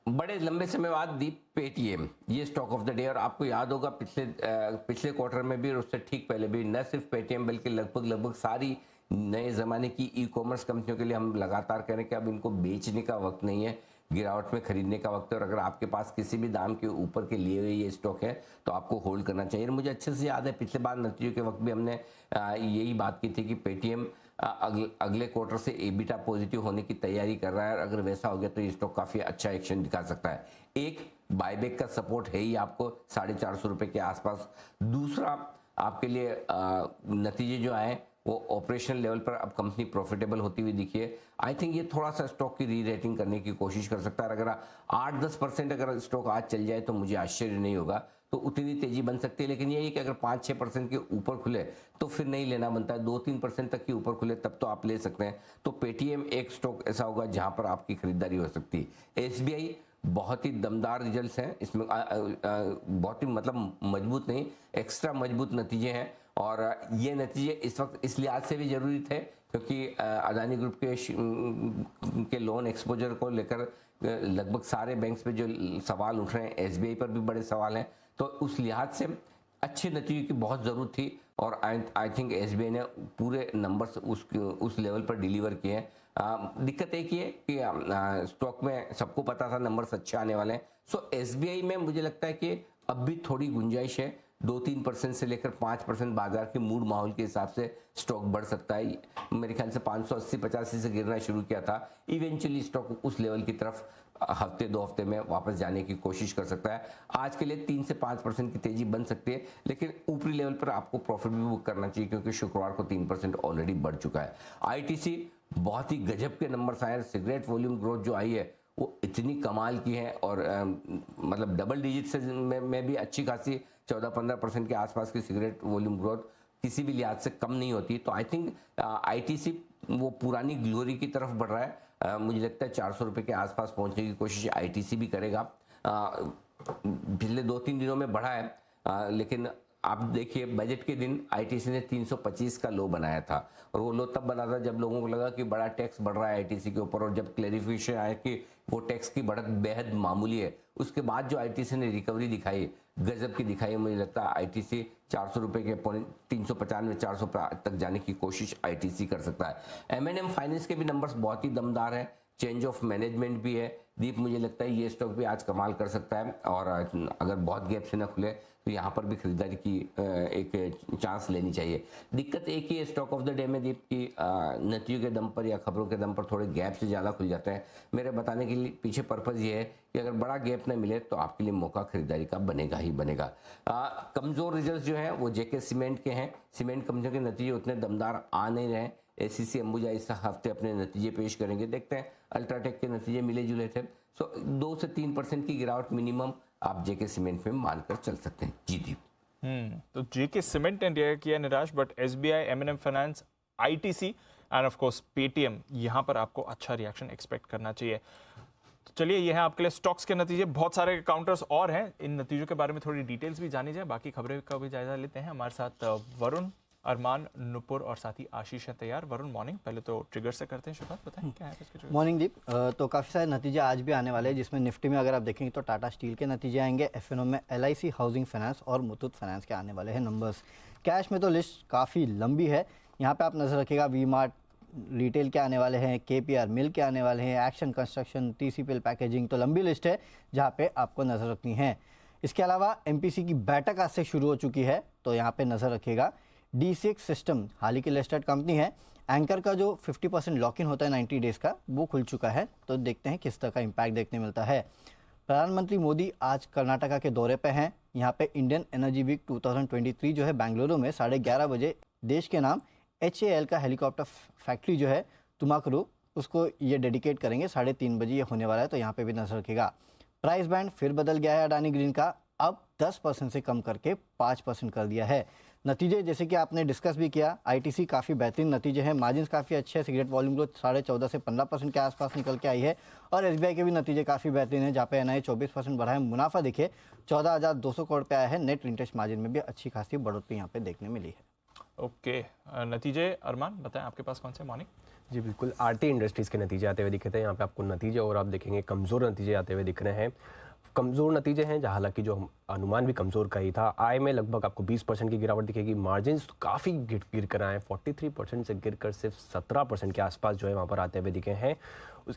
बड़े लंबे समय बाद दीप पेटीएम ये स्टॉक ऑफ द डे, और आपको याद होगा पिछले क्वार्टर में भी और उससे ठीक पहले भी न सिर्फ पेटीएम बल्कि लगभग सारी नए ज़माने की ई कॉमर्स कंपनियों के लिए हम लगातार कह रहे हैं कि अब इनको बेचने का वक्त नहीं है, गिरावट में खरीदने का वक्त है। और अगर आपके पास किसी भी दाम के ऊपर के लिए हुए ये स्टॉक है तो आपको होल्ड करना चाहिए। मुझे अच्छे से याद है पिछले बार नतीजों के वक्त भी हमने यही बात की थी कि पेटीएम अगले क्वार्टर से एबिटा पॉजिटिव होने की तैयारी कर रहा है, और अगर वैसा हो गया तो ये स्टॉक काफ़ी अच्छा एक्शन दिखा सकता है। एक बायबैक का सपोर्ट है ही आपको 450 रुपये के आसपास। दूसरा आपके लिए नतीजे जो आए वो ऑपरेशनल लेवल पर अब कंपनी प्रॉफिटेबल होती हुई दिखी है। आई थिंक ये थोड़ा सा स्टॉक की री रेटिंग करने की कोशिश कर सकता है। अगर 8-10% अगर स्टॉक आज चल जाए तो मुझे आश्चर्य नहीं होगा, तो उतनी तेजी बन सकती है। लेकिन यही कि अगर 5-6% के ऊपर खुले तो फिर नहीं लेना बनता है। 2-3% तक के ऊपर खुले तब तो आप ले सकते हैं। तो पेटीएम एक स्टॉक ऐसा होगा जहां पर आपकी खरीदारी हो सकती है। एसबीआई बहुत ही दमदार रिजल्ट्स हैं इसमें, बहुत ही मतलब मजबूत नहीं, एक्स्ट्रा मजबूत नतीजे हैं। और ये नतीजे इस वक्त इस लिहाज से भी जरूरी थे क्योंकि अदानी ग्रुप के लोन एक्सपोजर को लेकर लगभग सारे बैंक्स पे जो सवाल उठ रहे हैं, एसबीआई पर भी बड़े सवाल हैं, तो उस लिहाज से अच्छे नतीजे की बहुत ज़रूरत थी। और आई थिंक एसबीआई ने पूरे नंबर्स उस लेवल पर डिलीवर किए हैं। दिक्कत एक ही है कि स्टॉक में सबको पता था नंबर्स अच्छे आने वाले हैं। सो एसबीआई में मुझे लगता है कि अब भी थोड़ी गुंजाइश है। 2-3% से लेकर 5% बाजार के मूड माहौल के हिसाब से स्टॉक बढ़ सकता है। मेरे ख्याल से 580-85 से गिरना शुरू किया था, इवेंचुअली स्टॉक उस लेवल की तरफ हफ्ते 2 हफ्ते में वापस जाने की कोशिश कर सकता है। आज के लिए 3 से 5% की तेजी बन सकती है, लेकिन ऊपरी लेवल पर आपको प्रॉफिट भी बुक करना चाहिए क्योंकि शुक्रवार को 3% ऑलरेडी बढ़ चुका है। आईटीसी बहुत ही गजब के नंबर्स आए। सिगरेट वॉल्यूम ग्रोथ जो आई है वो इतनी कमाल की है और मतलब डबल डिजिट से में भी अच्छी खासी 14-15% के आसपास की सिगरेट वॉल्यूम ग्रोथ किसी भी लिहाज से कम नहीं होती। तो आई थिंक आईटीसी वो पुरानी ग्लोरी की तरफ बढ़ रहा है। मुझे लगता है 400 रुपये के आसपास पहुंचने की कोशिश आईटीसी भी करेगा। पिछले 2-3 दिनों में बढ़ा है, लेकिन आप देखिए बजट के दिन आईटीसी ने 325 का लो बनाया था और वो लो तब बना था जब लोगों को लगा कि बड़ा टैक्स बढ़ रहा है आईटीसी के ऊपर, और जब क्लैरिफिकेशन आया कि वो टैक्स की बढ़त बेहद मामूली है, उसके बाद जो आईटीसी ने रिकवरी दिखाई, गजब की दिखाई। मुझे लगता है आईटीसी 400 रुपये के 395-400 तक जाने की कोशिश आईटीसी कर सकता है। एमएनएम फाइनेंस के भी नंबर्स बहुत ही दमदार है, चेंज ऑफ मैनेजमेंट भी है। दीप, मुझे लगता है ये स्टॉक भी आज कमाल कर सकता है और अगर बहुत गैप से न खुले तो यहाँ पर भी खरीदारी की एक चांस लेनी चाहिए। दिक्कत एक ही है स्टॉक ऑफ द डे में दीप की नतीजों के दम पर या खबरों के दम पर थोड़े गैप से ज़्यादा खुल जाते हैं। मेरे बताने के लिए पीछे पर्पज़ ये है कि अगर बड़ा गैप न मिले तो आपके लिए मौका खरीदारी का बनेगा ही बनेगा। कमज़ोर रिजल्ट जो हैं वो जेके सीमेंट के हैं। सीमेंट कंपनियों के नतीजे उतने दमदार आ नहीं रहे। एसीसी अंबुजा इस हफ्ते अपने नतीजे पेश करेंगे, देखते हैं। अल्ट्राटेक के नतीजे मिले जुले थे। सो 2 से 3% की गिरावट मिनिमम आप जेके सीमेंट में मानकर चल सकते हैं। जी दीप। तो जेके सीमेंट ने रिएक्ट किया निराश, but SBI, MNM finance, ITC and of course Paytm, यहां पर आपको अच्छा रिएक्शन एक्सपेक्ट करना चाहिए। तो चलिए, ये है आपके लिए स्टॉक्स के नतीजे। बहुत सारे काउंटर्स और हैं, इन नतीजों के बारे में थोड़ी डिटेल्स भी जानी जाए, बाकी खबरें का भी जायजा लेते हैं। हमारे साथ वरुण, अरमान, नुपुर और साथ ही आशीष है तैयार। वरुण, मॉर्निंग। पहले तो ट्रिगर से करते हैं शुरुआत, बताएं क्या है इसके ट्रिगर। मॉर्निंग दीप। तो काफ़ी सारे नतीजे आज भी आने वाले हैं, जिसमें निफ्टी में अगर आप देखेंगे तो टाटा स्टील के नतीजे आएंगे, एफएनओ में एलआईसी हाउसिंग फाइनेंस और मुथूट फाइनेंस के आने वाले हैं नंबर्स। कैश में तो लिस्ट काफ़ी लंबी है, यहाँ पे आप नजर रखिएगा। वी मार्ट रिटेल के आने वाले हैं, केपीआर मिल के आने वाले हैं, एक्शन कंस्ट्रक्शन, टीसीपीएल पैकेजिंग, तो लंबी लिस्ट है जहाँ पे आपको नजर रखनी है। इसके अलावा एमपीसी की बैठक आज से शुरू हो चुकी है, तो यहाँ पे नजर रखिएगा। D6 सिस्टम हाल ही की लिस्टेड कंपनी है। एंकर का जो 50% लॉक इन होता है 90 डेज का, वो खुल चुका है, तो देखते हैं किस तरह का इम्पैक्ट देखने मिलता है। प्रधानमंत्री मोदी आज कर्नाटका के दौरे पे हैं। यहाँ पे इंडियन एनर्जी वीक 2023 जो है बेंगलुरु में 11:30 बजे देश के नाम HAL का हेलीकॉप्टर फैक्ट्री जो है तुमाकुरु, उसको ये डेडिकेट करेंगे। 3:30 बजे ये होने वाला है, तो यहाँ पे भी नजर रखेगा। प्राइस बैंड फिर बदल गया है अडानी ग्रीन का, अब 10% से कम करके 5% कर दिया है। नतीजे जैसे कि आपने डिस्कस भी किया, आईटीसी काफ़ी बेहतरीन नतीजे हैं, मार्जिन काफ़ी अच्छे हैं। सिगरेट वॉल्यूम ग्रोथ 14.5 से 15% के आसपास निकल के आई है और एसबीआई के भी नतीजे काफ़ी बेहतरीन हैं, जहाँ पे एनआई 24% बढ़ा है। मुनाफा देखिए 14,200 करोड़ पे आया है। नेट इंटरेस्ट मार्जिन में भी अच्छी खासी बढ़ोतरी यहाँ पे देखने मिली है। ओके, नतीजे अरमान बताएं आपके पास कौन से मॉर्निंग। जी बिल्कुल, आरटी इंडस्ट्रीज़ के नतीजे आते हुए दिखे थे। यहाँ पे आपको नतीजे और आप देखेंगे कमज़ोर नतीजे आते हुए दिख रहे हैं। कमज़ोर नतीजे हैं, जहाँ हालांकि जो अनुमान भी कमज़ोर का ही था। आय में लगभग आपको 20% की गिरावट दिखेगी। मार्जिन काफ़ी गिर कर आए, 43% से गिर कर सिर्फ 17% के आसपास जो है वहाँ पर आते हुए दिखे हैं।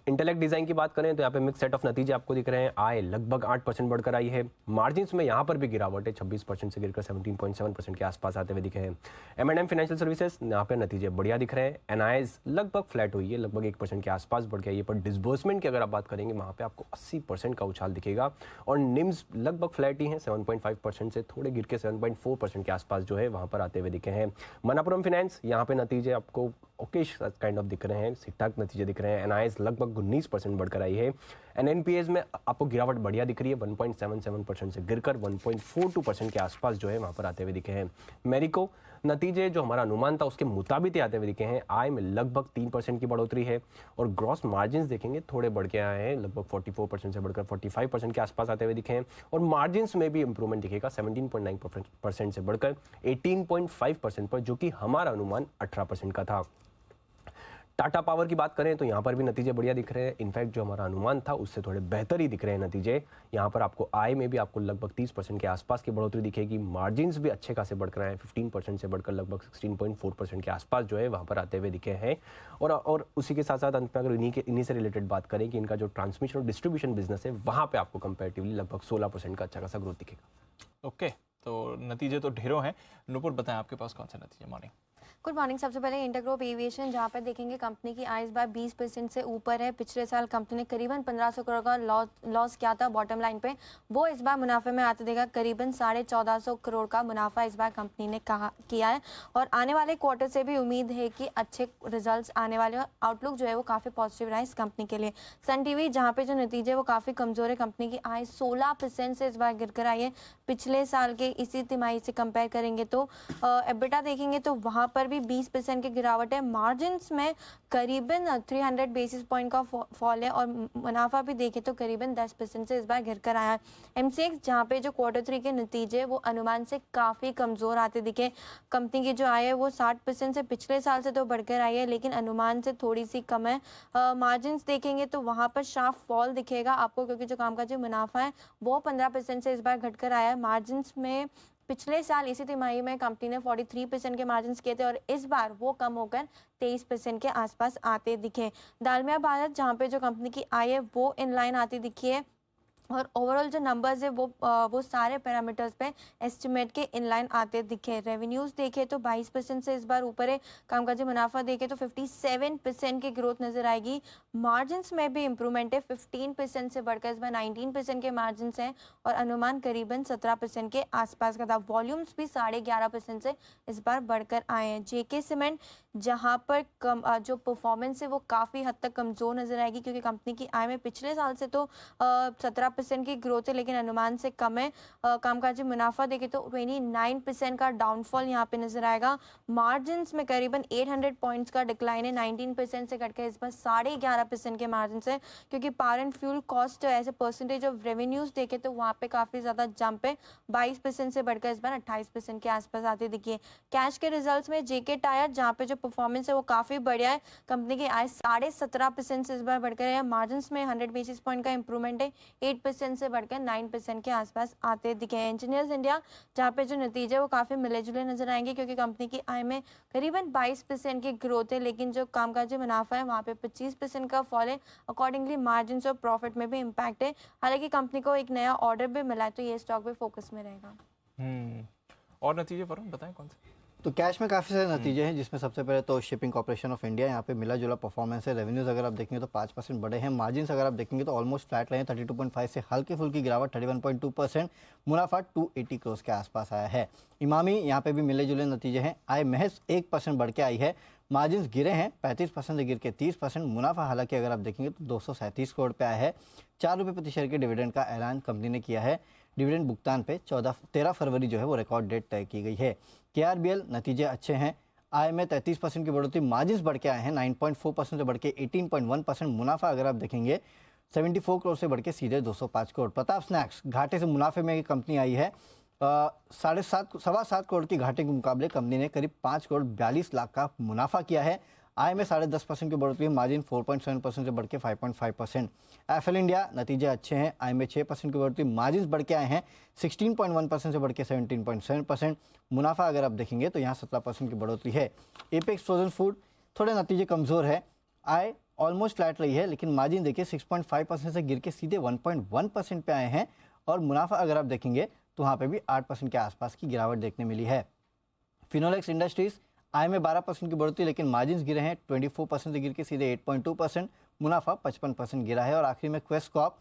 इंटेलेक्ट डिजाइन की बात करें तो यहाँ पे मिक्स सेट ऑफ नतीजे आपको दिख रहे हैं। आय लगभग 8% बढ़कर आई है। मार्जिन्स में यहाँ पर भी गिरावट है, 26% से गिरकर 17.7% के आसपास आते हुए दिखे हैं। M&M फाइनेंशियल सर्विसेज, यहाँ पे नतीजे बढ़िया दिख रहे हैं। एनआईएस लगभग फ्लैट हुई है, लगभग 1% के आसपास बढ़ के आई है, पर डिसबर्समेंट की अगर आप बात करेंगे वहाँ पे आपको 80% का उछाल दिखेगा। और निम्स लगभग फ्लैट ही है, 7.5% से थोड़े गिर के 7.4% के आसपास जो है वहाँ पर आते हुए दिखे हैं। मनापुरम फाइनेंस, यहाँ पे नतीजे आपको ओकेश काइंड ऑफ दिख रहे हैं, ठीक ठाक नतीजे दिख रहे हैं। एनआईएस लगभग 19% बढ़कर आई है। एनएनपीएस में आपको गिरावट बढ़िया दिख रही है, 1.77% से गिरकर 1.42% के आसपास जो है वहाँ पर आते हुए दिखे हैं। मेरिको, नतीजे जो हमारा अनुमान था उसके मुताबिक ही आते हुए दिखे हैं। आय में लगभग 3% की बढ़ोतरी है और ग्रॉस मार्जिन्स देखेंगे थोड़े बढ़ के आए हैं, लगभग 44% से बढ़कर 45% के आसपास आते हुए दिखे हैं। और मार्जिन्स में भी इंप्रूवमेंट दिखेगा, 17.9% से बढ़कर 18.5% पर, जो कि हमारा अनुमान 18% का था। टाटा पावर की बात करें तो यहाँ पर भी नतीजे बढ़िया दिख रहे हैं। इनफैक्ट जो हमारा अनुमान था उससे थोड़े बेहतर ही दिख रहे हैं नतीजे। यहाँ पर आपको आय में भी आपको लगभग 30% के आसपास की बढ़ोतरी दिखेगी। मार्जिन्स भी अच्छे खासे बढ़कर आए हैं, 15% से बढ़कर लगभग 16.4% के आसपास जो है वहाँ पर आते हुए दिखे हैं। और उसी के साथ साथ अंत में अगर इन्हीं से रिलेटेड बात करें कि इनका जो ट्रांसमिशन और डिस्ट्रीब्यूशन बिजनेस है वहाँ पर आपको कंपेरेटिवली लगभग 16% का अच्छा खासा ग्रोथ दिखेगा। ओके, तो नतीजे तो ढेरों हैं। नूपुर, बताएं आपके पास कौन से नतीजे? मॉर्निंग। Good morning. सबसे पहले इंटरग्रुप एविएशन, जहाँ पर देखेंगे कंपनी की आय इस बार 20% से ऊपर है। पिछले साल कंपनी ने करीबन 1500 करोड़ का लॉस किया था बॉटम लाइन पे, वो इस बार मुनाफे में आते देगा। करीबन 1450 करोड़ का मुनाफा इस बार कंपनी ने किया है और आने वाले क्वार्टर से भी उम्मीद है कि अच्छे रिजल्ट्स आने वाले और आउटलुक जो है वो काफ़ी पॉजिटिव रहा है इस कंपनी के लिए। सन टीवी, जहाँ पे जो नतीजे वो काफ़ी कमज़ोर है। कंपनी की आय 16% से इस बार गिर कर आई है पिछले साल के इसी तिमाही से कंपेयर करेंगे तो। एबिटा देखेंगे तो वहाँ पर भी 20% की गिरावट है। मार्जिन्स में करीबन 300 बेसिस पॉइंट का फॉल है और मुनाफा भी देखें तो करीबन 10% से इस बार गिर कर आया है। MCX, जहाँ पे जो Q3 के नतीजे वो अनुमान से काफ़ी कमज़ोर आते दिखे। कंपनी की जो आय है वो 60% से पिछले साल से तो बढ़कर आई है, लेकिन अनुमान से थोड़ी सी कम है। मार्जिन्स देखेंगे तो वहाँ पर शार्प फॉल दिखेगा आपको, क्योंकि जो कामकाजी मुनाफा है वो 15% से इस बार घटकर आया है। मार्जिन्स में पिछले साल इसी तिमाही में कंपनी ने 43% के मार्जिन्स किए थे और इस बार वो कम होकर 23% के आसपास आते दिखे। दालमिया भारत, जहाँ पे जो कंपनी की आय है वो इन लाइन आती दिखी है और ओवरऑल जो नंबर्स है वो सारे पैरामीटर्स पे एस्टिमेट के इनलाइन आते दिखे। रेवेन्यूज़ देखे तो 22% से इस बार ऊपर है। कामकाजी मुनाफा देखे तो 57% की ग्रोथ नजर आएगी। मार्जिन्स में भी इंप्रूवमेंट है, 15% से बढ़कर इस बार 19% के मार्जिन्स हैं और अनुमान करीबन 17% के आसपास का था। वॉल्यूम्स भी 11.5% से इस बार बढ़कर आए हैं। JK सीमेंट, जहाँ पर जो परफॉर्मेंस है वो काफ़ी हद तक कमज़ोर नजर आएगी, क्योंकि कंपनी की आय में पिछले साल से तो 17% की ग्रोथ है, लेकिन अनुमान से कम है। कामकाजी मुनाफा देखें तो 29% का डाउनफॉल यहाँ पे नजर आएगा। मार्जिन्स में करीबन 800 पॉइंट्स का डिक्लाइन है, 19% से घटकर इस बार 11.5% के मार्जिन है, क्योंकि पावर एंड फ्यूल कॉस्ट ऐसे परसेंटेज ऑफ रेवेन्यूज देखें तो वहाँ पे काफ़ी ज़्यादा जंप है, 22% से बढ़कर इस बार 28% के आसपास आते दिखिए। कैश के रिजल्ट्स में JK टायर, जहाँ पे जो परफॉर्मेंस है वो काफ़ी बढ़िया है। कंपनी की आय 17.5% से इस बार बढ़कर है। मार्जिन्स में 100 बेसिस पॉइंट का इंप्रूवमेंट है, 8% से बढ़कर 9% के आसपास आते दिखे हैं। इंजीनियर्स इंडिया, जहाँ पे जो नतीजे वो काफ़ी मिले जुले नजर आएंगे, क्योंकि कंपनी की आय में करीबन 22% की ग्रोथ है, लेकिन जो कामकाजी मुनाफा है वहाँ पे 25% का फॉल है। अकॉर्डिंगली मार्जिन और प्रॉफिट में भी इम्पैक्ट है। हालांकि कंपनी को एक नया ऑर्डर भी मिला है, तो ये स्टॉक भी फोकस में रहेगा। और नतीजे वरुण बताएं कौन से? तो कैश में काफ़ी सारे नतीजे हैं, जिसमें सबसे पहले तो शिपिंग कॉर्पोरेशन ऑफ इंडिया, यहाँ पे मिला जुला परफॉर्मेंस है। रेवेन्यूज़ अगर आप देखेंगे तो 5% बढ़े हैं। मार्जिन्स अगर आप देखेंगे तो ऑलमोस्ट फ्लैट रहे हैं, 32.5 से हल्की फुल्की गिरावट 31.2%। मुनाफा 280 करोड़ के आसपास आया है। इमामी, यहाँ पे भी मिले जुले नतीजे हैं। आय महज 1% बढ़ के आई है। मार्जिन्स गिरे हैं 35% से गिर के 30%। मुनाफा हालांकि अगर आप देखेंगे तो 237 करोड़ पे आया है। 4 रुपये प्रति शेयर के डिविडेंड का ऐलान कंपनी ने किया है। डिविडेंड भुगतान पे 13 फरवरी जो है वो रिकॉर्ड डेट तय की गई है। KRBL, नतीजे अच्छे हैं। आय में 33% की बढ़ोतरी, मार्जिन्स बढ़ के आए हैं 9.4% से बढ़ के 18.1%। मुनाफा अगर आप देखेंगे 74 करोड़ से बढ़ के सीधे 205 करोड़। प्रताप स्नैक्स, घाटे से मुनाफे में कंपनी आई है। 7.5 करोड़ की घाटे के मुकाबले कंपनी ने करीब 5 करोड़ 42 लाख का मुनाफा किया है। आय में 10.5% की बढ़ोतरी, मार्जिन 4.7% से बढ़ के 5.5%। FL इंडिया, नतीजे अच्छे हैं। आय में 6% की बढ़ोतरी, मार्जिन बढ़ के आए हैं 16.1% से बढ़ के 17.7%। मुनाफा अगर आप देखेंगे तो यहाँ 17% की बढ़ोतरी है। एपेक्स फ्रोजन फूड, थोड़े नतीजे कमज़ोर है। आय ऑलमोस्ट फ्लैट रही है, लेकिन मार्जिन देखिए 6.5% से गिर के सीधे 1.1% पे आए हैं और मुनाफा अगर आप देखेंगे तो वहाँ पे भी 8% के आसपास की गिरावट देखने मिली है। फिनोलेक्स इंडस्ट्रीज आय में 12% की बढ़ोतरी, लेकिन मार्जिन गिरे हैं 24% से गिर के सीधे 8.2%, मुनाफा 55% गिरा है। और आखिरी में क्वेस्ट कॉर्प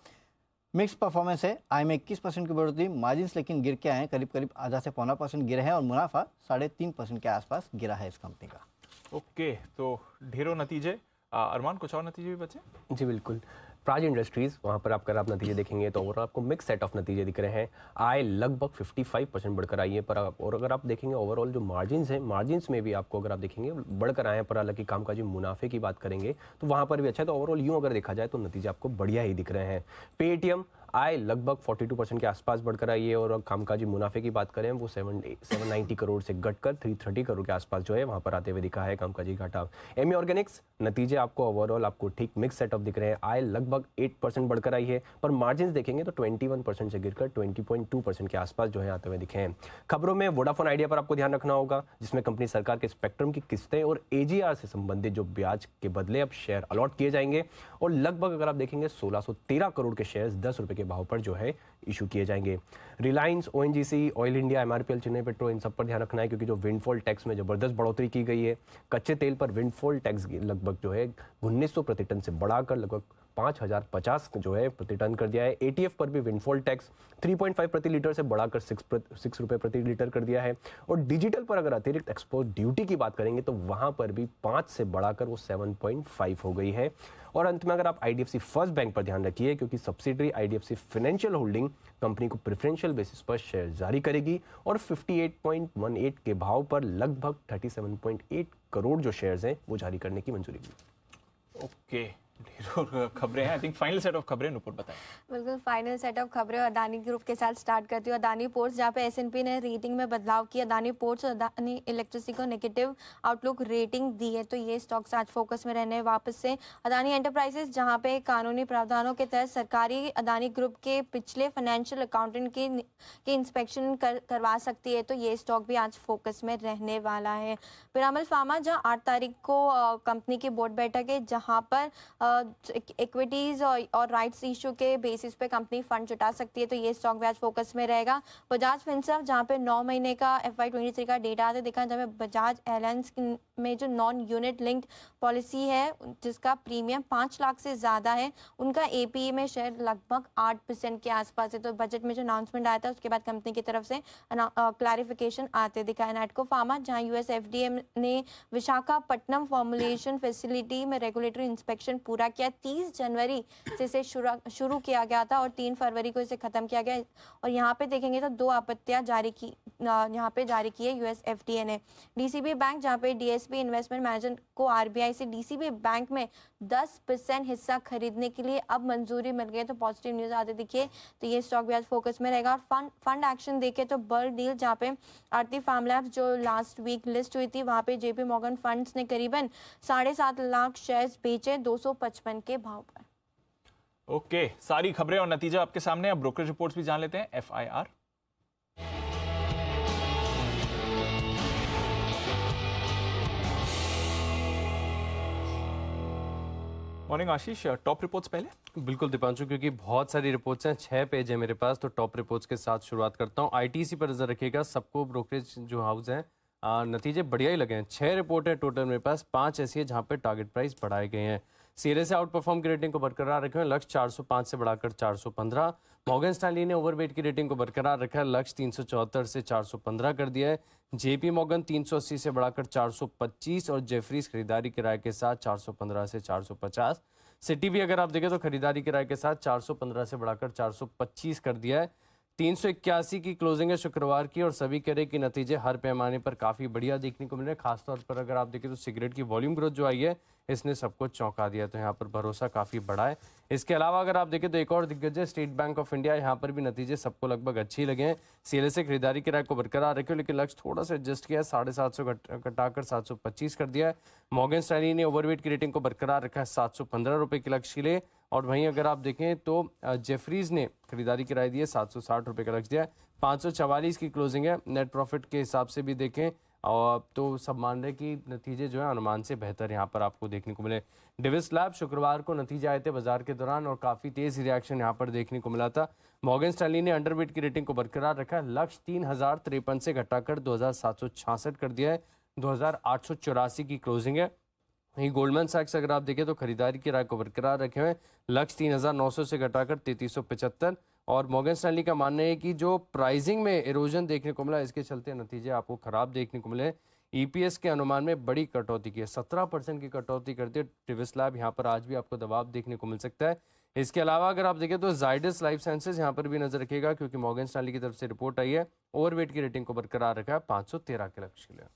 मिक्स परफॉर्मेंस है, आय में 21% की बढ़ोतरी, मार्जिन लेकिन गिर के आए हैं, करीब आधा से 0.25% गिरे हैं और मुनाफा 3.5% के आसपास गिरा है इस कंपनी का। ओके, तो ढेरों नतीजे। अरमान, कुछ और नतीजे भी बचे? जी बिल्कुल। प्राज इंडस्ट्रीज, वहाँ पर अगर आप नतीजे देखेंगे तो ओवरऑल आपको मिक्स सेट ऑफ नतीजे दिख रहे हैं। आय लगभग 55% बढ़कर आई है, पर और अगर आप देखेंगे ओवरऑल जो मार्जिन्स हैं, मार्जिन्स में भी आपको अगर आप देखेंगे बढ़कर आए हैं, पर हालांकि कामकाजी मुनाफे की बात करेंगे तो वहाँ पर भी अच्छा है। तो ओवरऑल यूँ अगर देखा जाए तो नतीजे आपको बढ़िया ही दिख रहे हैं। पेटीएम आय लगभग 42% के आसपास बढ़कर आई है और कामकाजी मुनाफे की बात करें वो 790 करोड़ से घटकर 330 करोड़ के आसपास जो है वहाँ पर आते हुए दिखा है कामकाजी घाटा। एमी ऑर्गेनिक्स नतीजे आपको ओवरऑल आपको ठीक मिक्स सेटअप दिख रहे हैं। आय लगभग 8% बढ़कर आई है, पर मार्जिन देखेंगे तो 21% से गिरकर 20.2% के आसपास जो है आते हुए दिखे हैं। खबरों में वोडाफोन आइडिया पर आपको ध्यान रखना होगा, जिसमें कंपनी सरकार के स्पेक्ट्रम की किस्तें और एजीआर से संबंधित जो ब्याज के बदले अब शेयर अलॉट किए जाएंगे और लगभग अगर आप देखेंगे 1613 करोड़ के शेयर्स 10 रुपए के भाव पर जो है इशू किए जाएंगे। Reliance, ONGC, Oil India, MRPL, Chennai petro, इन सब पर ध्यान रखना है क्योंकि जो विंडफॉल टैक्स में जबरदस्त बढ़ोतरी की गई है। कच्चे तेल पर विंडफॉल टैक्स लगभग जो है 1900 प्रति टन से बढ़ाकर लगभग 5050 जो है प्रति टन कर दिया है। एटीएफ पर भी विंडफॉल टैक्स 3.5 प्रति लीटर से बढ़ाकर 6 रुपए प्रति लीटर कर दिया है। और डिजिटल पर अगर अतिरिक्त एक्सपोर्ट ड्यूटी की बात करेंगे तो वहां पर भी 5 से बढ़ाकर वो 7.5 हो गई है। और अंत में अगर आप आईडीएफसी फर्स्ट बैंक पर ध्यान रखिए क्योंकि subsidiary IDFC financial holding company को प्रेफरेंशियल बेसिस पर शेयर जारी करेगी और 58.18 के भाव पर लगभग 37.8 करोड़ जो शेयर्स हैं वो जारी करने की मंजूरी दी। ओके, ढेरों खबरें हैं। I think final set of खबरें नुपुर बताएं। बिल्कुल, फाइनल सेट ऑफ खबरें अदानी ग्रुप के साथ स्टार्ट करती हूँ। अदानी पोर्ट्स, जहाँ पे एसएनपी ने रेटिंग में बदलाव किया, अदानी पोर्ट्स और अदानी इलेक्ट्रिसिटी को नेगेटिव आउटलुक रेटिंग दी है, तो ये स्टॉक्स आज फोकस में रहने वापस से। अदानी एंटरप्राइजेस, जहाँ पे कानूनी प्रावधानों के तहत सरकारी अदानी ग्रुप के पिछले फाइनेंशियल अकाउंटेंट की इंस्पेक्शन करवा सकती है, तो ये स्टॉक भी आज फोकस में रहने वाला है। पिरामल फार्मा, जहाँ 8 तारीख को कंपनी की बोर्ड बैठक है, जहाँ पर इक्विटीज और राइट्स इशू के बेसिस पे कंपनी फंड जुटा सकती है, तो ये स्टॉक भी आज फोकस में रहेगा। बजाज फिनसर्व, जहाँ पे 9 महीने का FY23 का डेटा आते दिखा, जहाँ पे बजाज एयरलाइंस में जो नॉन यूनिट लिंक्ड पॉलिसी है जिसका प्रीमियम 5 लाख से ज़्यादा है, उनका APE में शेयर लगभग 8% के आसपास है। तो बजट में जो अनाउंसमेंट आया था उसके बाद कंपनी की तरफ से क्लैरिफिकेशन आते दिखा है। नैटको फार्मा, जहाँ US FDA ने विशाखापट्टनम फॉर्मुलेशन फैसिलिटी में रेगुलेटरी इंस्पेक्शन पूरा किया। 30 जनवरी से इसे शुरू किया गया था और 3 फरवरी को इसे खत्म किया गया। और यहाँ पे देखेंगे तो 2 आपत्तियां जारी की है US FDA ने। DCB बैंक, जहाँ पे DSP इन्वेस्टमेंट मैनेजर को RBI से DCB बैंक में 10% हिस्सा खरीदने के लिए अब मंजूरी मिल गई, तो पॉजिटिव न्यूज आते दिखिए, तो ये स्टॉक भी आज फोकस में रहेगा। और फंड एक्शन देखे तो बर्ड डील, जहाँ पे आरती फार्म लैब्स जो लास्ट वीक लिस्ट हुई थी, वहाँ पे JP मॉर्गन फंड्स ने करीबन 7.5 लाख शेयर्स बेचे 255 के भाव पर। ओके, सारी खबरें और नतीजा आपके सामने। अब ब्रोकरेज रिपोर्ट्स भी जान लेते हैं। FIR मॉर्निंग आशीष, टॉप रिपोर्ट्स पहले। बिल्कुल दीपांशु, क्योंकि बहुत सारी रिपोर्ट्स हैं, 6 पेज है मेरे पास, तो टॉप रिपोर्ट्स के साथ शुरुआत करता हूँ। ITC पर नजर रखिएगा। सबको ब्रोकरेज जो हाउस हैं नतीजे बढ़िया ही लगे हैं। 6 रिपोर्ट है टोटल मेरे पास, 5 ऐसी है जहाँ पे टारगेट प्राइस बढ़ाए गए हैं। सीरियस से आउट परफॉर्म की रेटिंग को बरकरार रखे हैं, लक्ष्य 405 से बढ़ाकर 415। मॉर्गन स्टैनली ने ओवरवेट की रेटिंग को बरकरार रखा है, लक्ष्य 374 से 415 कर दिया है। JP मॉर्गन 380 से बढ़ाकर 425 और जेफरीज खरीदारी किराए के साथ 415 से 450। सिटी भी अगर आप देखें तो खरीदारी किराए के साथ 415 से बढ़ाकर 425 कर दिया है। 381 की क्लोजिंग है शुक्रवार की और सभी कह रहे कि नतीजे हर पैमाने पर काफ़ी बढ़िया देखने को मिल रहे हैं। खासतौर पर अगर आप देखें तो सिगरेट की वॉल्यूम ग्रोथ जो आई है इसने सबको चौंका दिया, तो यहाँ पर भरोसा काफ़ी बड़ा है। इसके अलावा अगर आप देखें तो एक और दिग्गज है स्टेट बैंक ऑफ इंडिया, यहाँ पर भी नतीजे सबको लगभग अच्छे ही लगे हैं। CLA से खरीदारी किराए को बरकरार रखे, लेकिन लक्ष्य थोड़ा सा एडजस्ट किया है, 750 घटाकर 725 कर दिया है। मॉर्गन स्टैनली ने ओवरवेट की रेटिंग को बरकरार रखा है, 715 रुपये के लक्ष्य के लिए। और वहीं अगर आप देखें तो जेफरीज ने खरीदारी किराए दी है, 760 रुपये का लक्ष्य दिया है। 544 की क्लोजिंग है। नेट प्रॉफिट के हिसाब से भी देखें और तो सब मान रहे कि नतीजे जो है अनुमान से बेहतर यहाँ पर आपको देखने को मिले। डिविस लैब शुक्रवार को नतीजे आए थे बाजार के दौरान और काफ़ी तेज़ रिएक्शन यहाँ पर देखने को मिला था। मॉर्गन स्टैनली ने अंडरवेट की रेटिंग को बरकरार रखा है, लक्ष्य 3053 से घटाकर 2766 कर दिया है, 2884 की क्लोजिंग है। वहीं गोल्डमैन सैक्स अगर आप देखें तो खरीदारी की राय को बरकरार रखे हुए, लक्ष्य 3900 से घटाकर 3375। और मॉर्गन स्टैनली का मानना है कि जो प्राइसिंग में इरोजन देखने को मिला, इसके चलते नतीजे आपको खराब देखने को मिले। ईपीएस के अनुमान में बड़ी कटौती की है, 17% की कटौती करती है डिविस लैब, यहाँ पर आज भी आपको दबाव देखने को मिल सकता है। इसके अलावा अगर आप देखें तो जाइडस लाइफ साइंसेज यहाँ पर भी नजर रखिएगा, क्योंकि मॉर्गन स्टैनली की तरफ से रिपोर्ट आई है, ओवरवेट की रेटिंग को बरकरार रखा है 513 के लक्ष्य के लिए।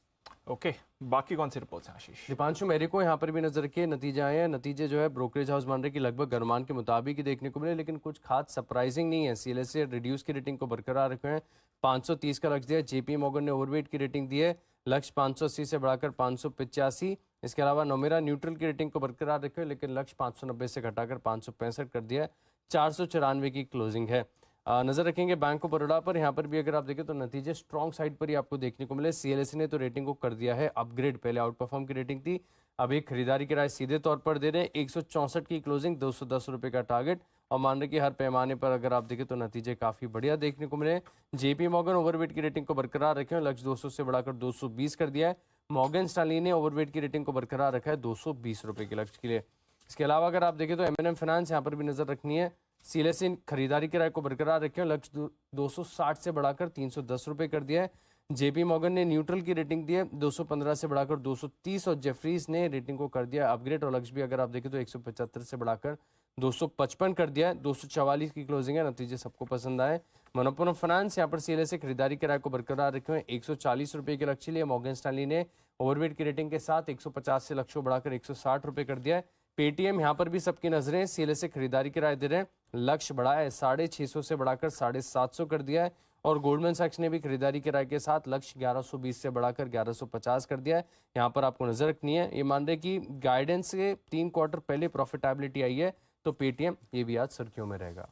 ओके, बाकी कौन सी रिपोर्ट्स हैं आशीष? दीपांशु मेरे को यहाँ पर भी नजर रखिए, नतीजे आए हैं। नतीजे जो है ब्रोकरेज हाउस मान रहे कि लगभग अनुमान के मुताबिक ही देखने को मिले, लेकिन कुछ खास सरप्राइजिंग नहीं है। सीएलएसए रिड्यूस की रेटिंग को बरकरार रखे हैं, 530 का लक्ष्य दिया। जेपी मॉर्गन ने ओवरवेट की रेटिंग दी है, लक्ष्य 580 से बढ़ाकर 585। इसके अलावा नोमेरा न्यूट्रल की रेटिंग को बरकरार रखे, लेकिन लक्ष्य 590 से घटाकर 565 कर दिया है, 494 की क्लोजिंग है। नजर रखेंगे बैंक ऑफ बड़ौदा पर, यहाँ पर भी अगर आप देखें तो नतीजे स्ट्रॉन्ग साइड पर ही आपको देखने को मिले। सीएलएसए ने तो रेटिंग को कर दिया है अपग्रेड, पहले आउट परफॉर्म की रेटिंग थी, अब एक खरीदारी की राय सीधे तौर पर दे रहे हैं, 164 की क्लोजिंग, 210 रुपये का टारगेट। और मान रहे कि हर पैमाने पर अगर आप देखें तो नतीजे काफी बढ़िया देखने को मिले। जेपी मॉर्गन ओवरवेट की रेटिंग को बरकरार रखे, लक्ष्य 200 से बढ़ाकर 220 कर दिया है। मॉर्गन स्टैनली ने ओवरवेट की रेटिंग को बरकरार रखा है 220 रुपये के लक्ष्य के लिए। इसके अलावा अगर आप देखें तो एमएनएम फाइनेंस यहाँ पर भी नजर रखनी है। सीएलएसए खरीदारी की राय को बरकरार रखे, लक्ष्य 260 से बढ़ाकर 310 रुपये कर दिया है। जेपी मॉर्गन ने न्यूट्रल की रेटिंग दी है, 215 से बढ़ाकर 230। और जेफरीज ने रेटिंग को कर दिया अपग्रेड, और लक्ष्य भी अगर आप देखें तो 175 से बढ़ाकर 255 कर दिया है, 244 की क्लोजिंग है। नतीजे सबको पसंद आए। मनोपुरम फाइनेंस यहाँ पर सीएलएसए खरीदारी की राय को बरकरार रखे हुए, 140 रुपये के लक्ष्य लिए। मॉर्गन स्टैनली ने ओवरवेट की रेटिंग के साथ 150 से लक्ष्य बढ़ाकर 160 रुपये कर दिया है। पेटीएम यहाँ पर भी सबकी नजरें सीएलएसए खरीदारी की राय दे रहे हैं, लक्ष्य बढ़ाया है 650 से बढ़ाकर 750 कर दिया है। और गोल्डमैन सैक्स ने भी खरीदारी की राय के साथ लक्ष्य 1120 से बढ़ाकर 1150 कर दिया है। यहाँ पर आपको नजर रखनी है, ये मान रहे कि गाइडेंस के 3 क्वार्टर पहले प्रॉफिटेबिलिटी आई है, तो पेटीएम ये भी आज सुर्खियों में रहेगा।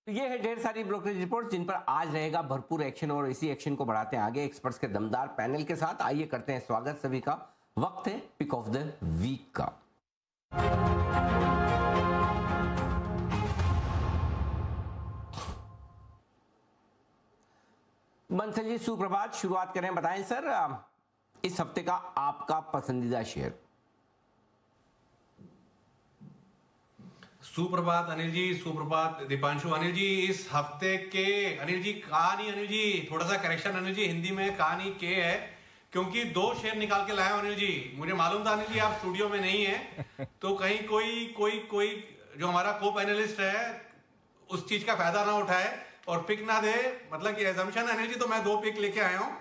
ये है ढेर सारी ब्रोकरेज रिपोर्ट जिन पर आज रहेगा भरपूर एक्शन, और इसी एक्शन को बढ़ाते हैं आगे एक्सपर्ट्स के दमदार पैनल के साथ। आइए करते हैं स्वागत सभी का। वक्त है पिक ऑफ द वीक का। बंसल जी सुप्रभात, शुरुआत करें, बताएं सर इस हफ्ते का आपका पसंदीदा शेयर। सुप्रभात अनिल जी, सुप्रभात दीपांशु। अनिल जी इस हफ्ते के अनिल जी कहानी, अनिल जी थोड़ा सा करेक्शन अनिल जी, हिंदी में कहानी के है, क्योंकि 2 शेयर निकाल के लाए हो अनिल जी। मुझे मालूम था अनिल जी आप स्टूडियो में नहीं है, तो कहीं कोई जो हमारा को पैनलिस्ट है उस चीज का फायदा ना उठाए और पिक ना दे, मतलब कि एजम्पशन अनिल जी। तो मैं 2 पिक लेके आया हूँ।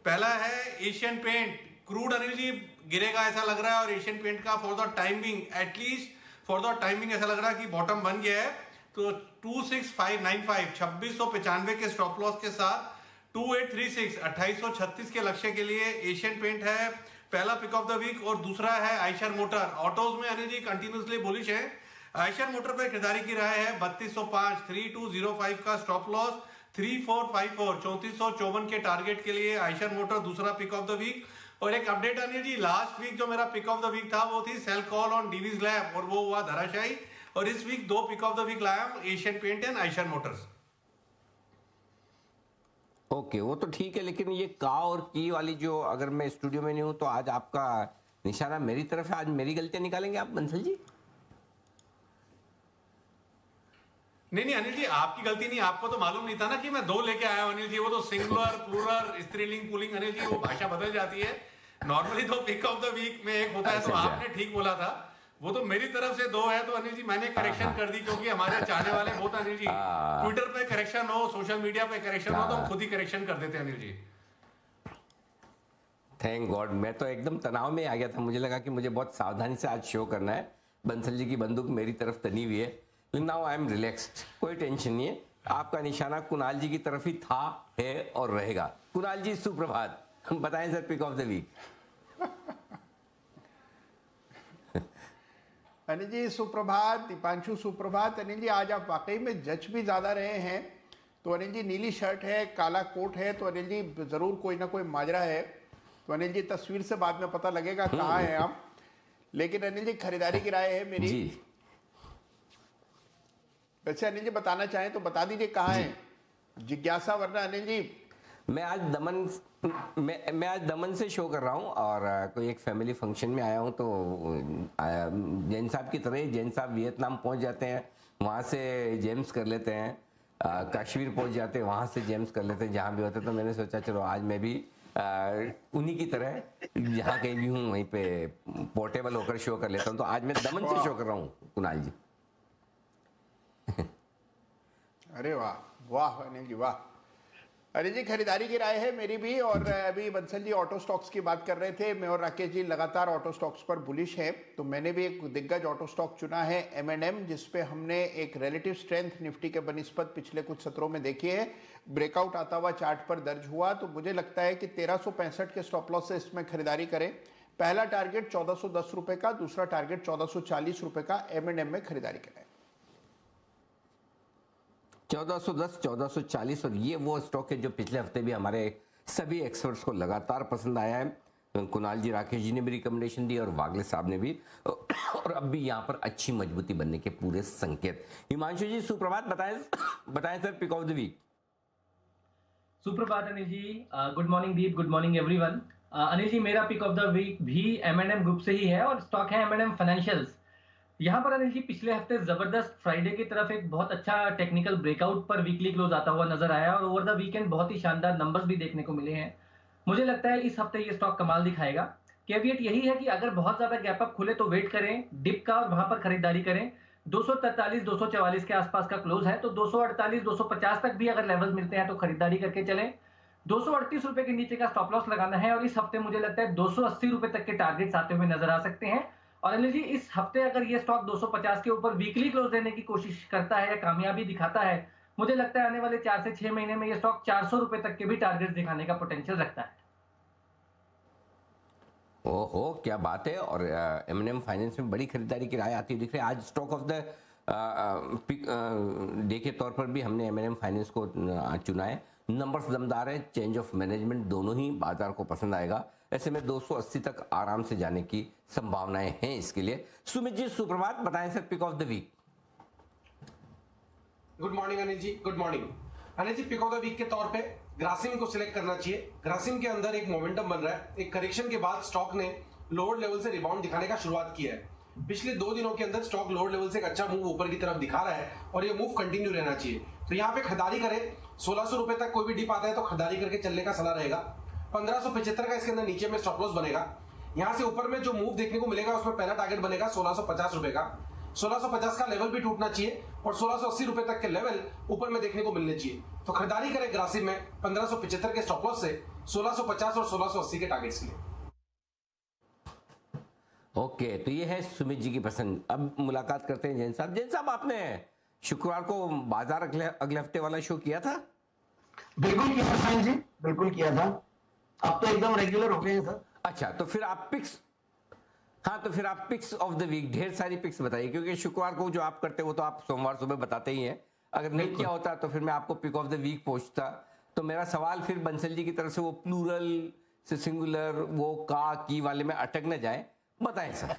पहला है Asian paint. Crude Anil ji गिरेगा ऐसा लग रहा है, और एशियन पेंट का for the timing, at least for the timing ऐसा लग रहा है कि बॉटम बन गया है। तो 26595 2695 के स्टॉप लॉस के साथ 2836 2836 के लक्ष्य के लिए एशियन पेंट है पहला पिक ऑफ द वीक। और दूसरा है आयशर मोटर। ऑटोज में अनिल जी कंटिन्यूसली बुलिश है। आयशर मोटर पर खरीदारी की राय है 3205 3205 का स्टॉप लॉस, 3454 3454 के टारगेट के लिए आयशर मोटर दूसरा पिक ऑफ द वीक। और एक update Anil ji, last week जो मेरा पिक ऑफ द वीक था वो थी sell call on Divi's lab, और वो हुआ धराशायी। और इस week 2 pick of the week लाया हूं, Asian paint and Eicher Motors. Okay, वो तो ठीक है, लेकिन ये का और की वाली जो, अगर मैं स्टूडियो में नहीं हूं तो आज आपका निशाना मेरी तरफ है, आज मेरी गलतियां निकालेंगे आप बंसल जी? नहीं अनिल जी आपकी गलती नहीं, आपको तो मालूम नहीं था ना कि मैं 2 लेके आया हूं अनिल जी। वो तो सिंगुलर प्लूरल स्त्रीलिंग पुलिंग अनिल जी, वो भाषा बदल जाती है। Normally 2 pick of the week में एक होता है। तो आपने ठीक बोला था, वो तो मेरी तरफ से 2 है, तो अनिल जी मैंने करेक्शन कर दी, क्योंकि हमारे चाहने वाले बहुत अनिल जी, ट्विटर पे करेक्शन हो, सोशल मीडिया पे करेक्शन हो, तो हम खुद ही करेक्शन कर देते हैं अनिल जी। थैंक गॉड, मैं तो एकदम तनाव में आ गया था, मुझे लगा कि मुझे बहुत सावधानी से आज शो करना है। बंसल जी की बंदूक मेरी तरफ तनी हुई है, लेकिन नाउ आई एम रिलैक्स्ड, कोई टेंशन नहीं है। आपका निशाना कुणाल जी की तरफ ही था, है और रहेगा। कुणाल जी सुप्रभात, बताएं sir pick of the week. Anil ji सुप्रभात, दीपांशु सुप्रभात। अनिल जी आज आप वाकई में जज भी ज्यादा रहे हैं, तो अनिल जी नीली शर्ट है, काला कोट है, तो अनिल जी जरूर कोई ना कोई माजरा है। तो अनिल जी तस्वीर से बाद में पता लगेगा कहाँ हैं आप। लेकिन अनिल जी खरीदारी की राय है मेरी। जी वैसे अनिल जी बताना चाहें तो बता दीजिए कहाँ हैं, जिज्ञासा। वरना अनिल जी मैं आज दमन से शो कर रहा हूँ और कोई एक फैमिली फंक्शन में आया हूँ, तो जैन साहब की तरह जैन साहब वियतनाम पहुँच जाते हैं, वहाँ से जेम्स कर लेते हैं, कश्मीर पहुँच जाते हैं, वहाँ से जेम्स कर लेते हैं, जहाँ भी होते हैं। तो मैंने सोचा चलो आज मैं भी उन्हीं की तरह जहाँ कहीं भी हूँ वहीं पे पोर्टेबल होकर शो कर लेता हूँ। तो आज मैं दमन से शो कर रहा हूँ कुणाल जी। अरे वाह वाह अनिल जी वाह। अनिल जी खरीदारी की राय है मेरी भी। और अभी बंसल जी ऑटो स्टॉक्स की बात कर रहे थे, मैं और राकेश जी लगातार ऑटो स्टॉक्स पर बुलिश है। तो मैंने भी एक दिग्गज ऑटो स्टॉक चुना है M&M, जिसपे हमने एक रिलेटिव स्ट्रेंथ निफ्टी के बनिस्पत पिछले कुछ सत्रों में देखी है। ब्रेकआउट आता हुआ चार्ट पर दर्ज हुआ। तो मुझे लगता है कि 1365 के स्टॉप लॉस से इसमें खरीदारी करें। पहला टारगेट 1410 रुपए का, दूसरा टारगेट 1440 रुपए का M&M में खरीदारी करें। 1410 1440। और ये वो स्टॉक है जो पिछले हफ्ते भी हमारे सभी एक्सपर्ट्स को लगातार पसंद आया है। कुणाल जी, राकेश जी ने भी रिकमेंडेशन दी और वागले साहब ने भी। और अब भी यहाँ पर अच्छी मजबूती बनने के पूरे संकेत। हिमांशु जी सुप्रभात, बताएं sir pick of the week. सुप्रभात Anil ji, good morning Deep, good morning everyone. Anil ji मेरा पिक ऑफ द वीक भी M&M ग्रुप से ही है और स्टॉक है M&M फाइनेंशियल्स। यहाँ पर अनिल जी पिछले हफ्ते जबरदस्त फ्राइडे की तरफ एक बहुत अच्छा टेक्निकल ब्रेकआउट पर वीकली क्लोज आता हुआ नजर आया और ओवर द वीकेंड बहुत ही शानदार नंबर्स भी देखने को मिले हैं। मुझे लगता है इस हफ्ते ये स्टॉक कमाल दिखाएगा। कैविएट यही है कि अगर बहुत ज्यादा गैप अप खुले तो वेट करें डिप का और वहां पर खरीदारी करें। 243 244 के आसपास का क्लोज है, तो 248 250 तक भी अगर लेवल मिलते हैं तो खरीदारी करके चलें। 238 रुपए के नीचे का स्टॉप लॉस लगाना है और इस हफ्ते मुझे लगता है 280 रुपए तक के टारगेट्स आते हुए नजर आ सकते हैं। और अनिल जी इस हफ्ते अगर ये स्टॉक 250 के ऊपर वीकली क्लोज देने की कोशिश करता है या कामयाबी दिखाता है, मुझे लगता है आने वाले 4 से 6 महीने में ये स्टॉक 400 रुपए तक के भी टारगेट दिखाने का पोटेंशियल रखता है। ओहो क्या बात है। और M&M फाइनेंस में बड़ी खरीदारी की राय आती है दिख रही है। आज स्टॉक ऑफ द डे के तौर पर भी हमने M&M फाइनेंस को चुना है। नंबर्स दमदार है, चेंज ऑफ मैनेजमेंट दोनों ही बाजार को पसंद आएगा। ऐसे में 280 तक आराम से जाने की संभावनाएं हैं इसके लिए। सुमित जी सुप्रभात, बताएं sir pick of the week. Good morning Anil ji, good morning. Anil ji pick of the week के तौर पे ग्रासिम को सिलेक्ट करना चाहिए। ग्रासिम के अंदर एक मोमेंटम बन रहा है। एक करेक्शन के बाद स्टॉक ने लोअर लेवल से रिबाउंड दिखाने का शुरुआत किया है। पिछले 2 दिनों के अंदर स्टॉक लोअर लेवल से एक अच्छा मूव ऊपर की तरफ दिखा रहा है और ये मूव कंटिन्यू रहना चाहिए। तो यहाँ पे खरीदारी करें। 1600 रुपए तक कोई भी डिप आता है तो खरीदारी करके चलने का सलाह रहेगा। 1575 का इसके अंदर नीचे में स्टॉप लॉस बनेगा। यहाँ से ऊपर में जो मूव देखने को मिलेगा उसमें पहला टारगेट बनेगा 1650 रुपए का। 1650 का लेवल भी टूटना चाहिए और 1680 रुपए तक के लेवल ऊपर में देखने को मिलने चाहिए। तो खरीदारी करें ग्रासिम में 1575 के स्टॉप लॉस से 1650 और 1680 के टारगेट्स के लिए। ओके, तो ये है सुमित जी की पसंद। अब मुलाकात करते हैं जैन साहब। जैन साहब, आपने शुक्रवार को बाजार अगले हफ्ते वाला शो किया था? बिल्कुल किया था जी, बिल्कुल किया था। अब तो एकदम रेगुलर हो गए हैं सर। अच्छा, तो फिर आप पिक्स ऑफ द वीक, ढेर सारी पिक्स बताइए, क्योंकि शुक्रवार को जो आप करते हो तो आप सोमवार सुबह बताते ही हैं। अगर नहीं किया होता तो फिर मैं आपको पिक ऑफ द वीक पूछता। तो मेरा सवाल फिर बंसल जी की तरफ से वो प्लूरल से सिंगुलर, वो का की वाले में अटक न जाए, बताएं sir.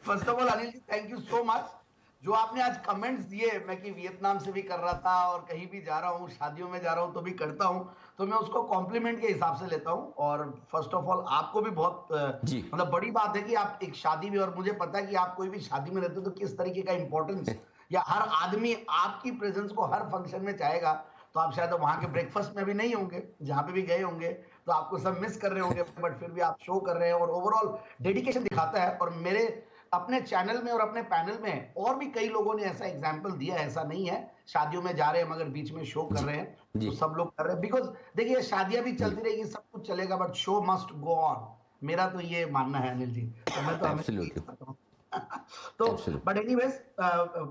First of all Anil ji thank you so much. जो आपने आज कमेंट्स दिए, मैं कि वियतनाम से भी कर रहा था और कहीं भी जा रहा हूँ, शादियों में जा रहा हूँ तो भी करता हूँ, तो मैं उसको कॉम्प्लीमेंट के हिसाब से लेता हूँ। और फर्स्ट ऑफ ऑल आपको भी बहुत मतलब बड़ी बात है कि आप एक शादी में, और मुझे पता है कि आप कोई भी शादी में रहते हो तो किस तरीके का इंपॉर्टेंस, या हर आदमी आपकी प्रेजेंस को हर फंक्शन में चाहेगा। तो आप शायद वहां के ब्रेकफास्ट में भी नहीं होंगे, जहां पे भी गए होंगे तो आपको सब मिस कर रहे होंगे, बट फिर भी आप शो कर रहे हैं और ओवरऑल डेडिकेशन दिखाता है। और मेरे अपने चैनल में और अपने पैनल में और भी कई लोगों ने ऐसा एग्जाम्पल दिया, ऐसा नहीं है शादियों में जा रहे हैं मगर बीच में शो कर रहे हैं, तो सब लोग कर रहे हैं। बिकॉज देखिए शादियां भी चलती रहेगी, सब कुछ चलेगा, but show must go on. मेरा तो ये मानना है अनिल जी, तो मैं तो हमें तो बट एनीवेज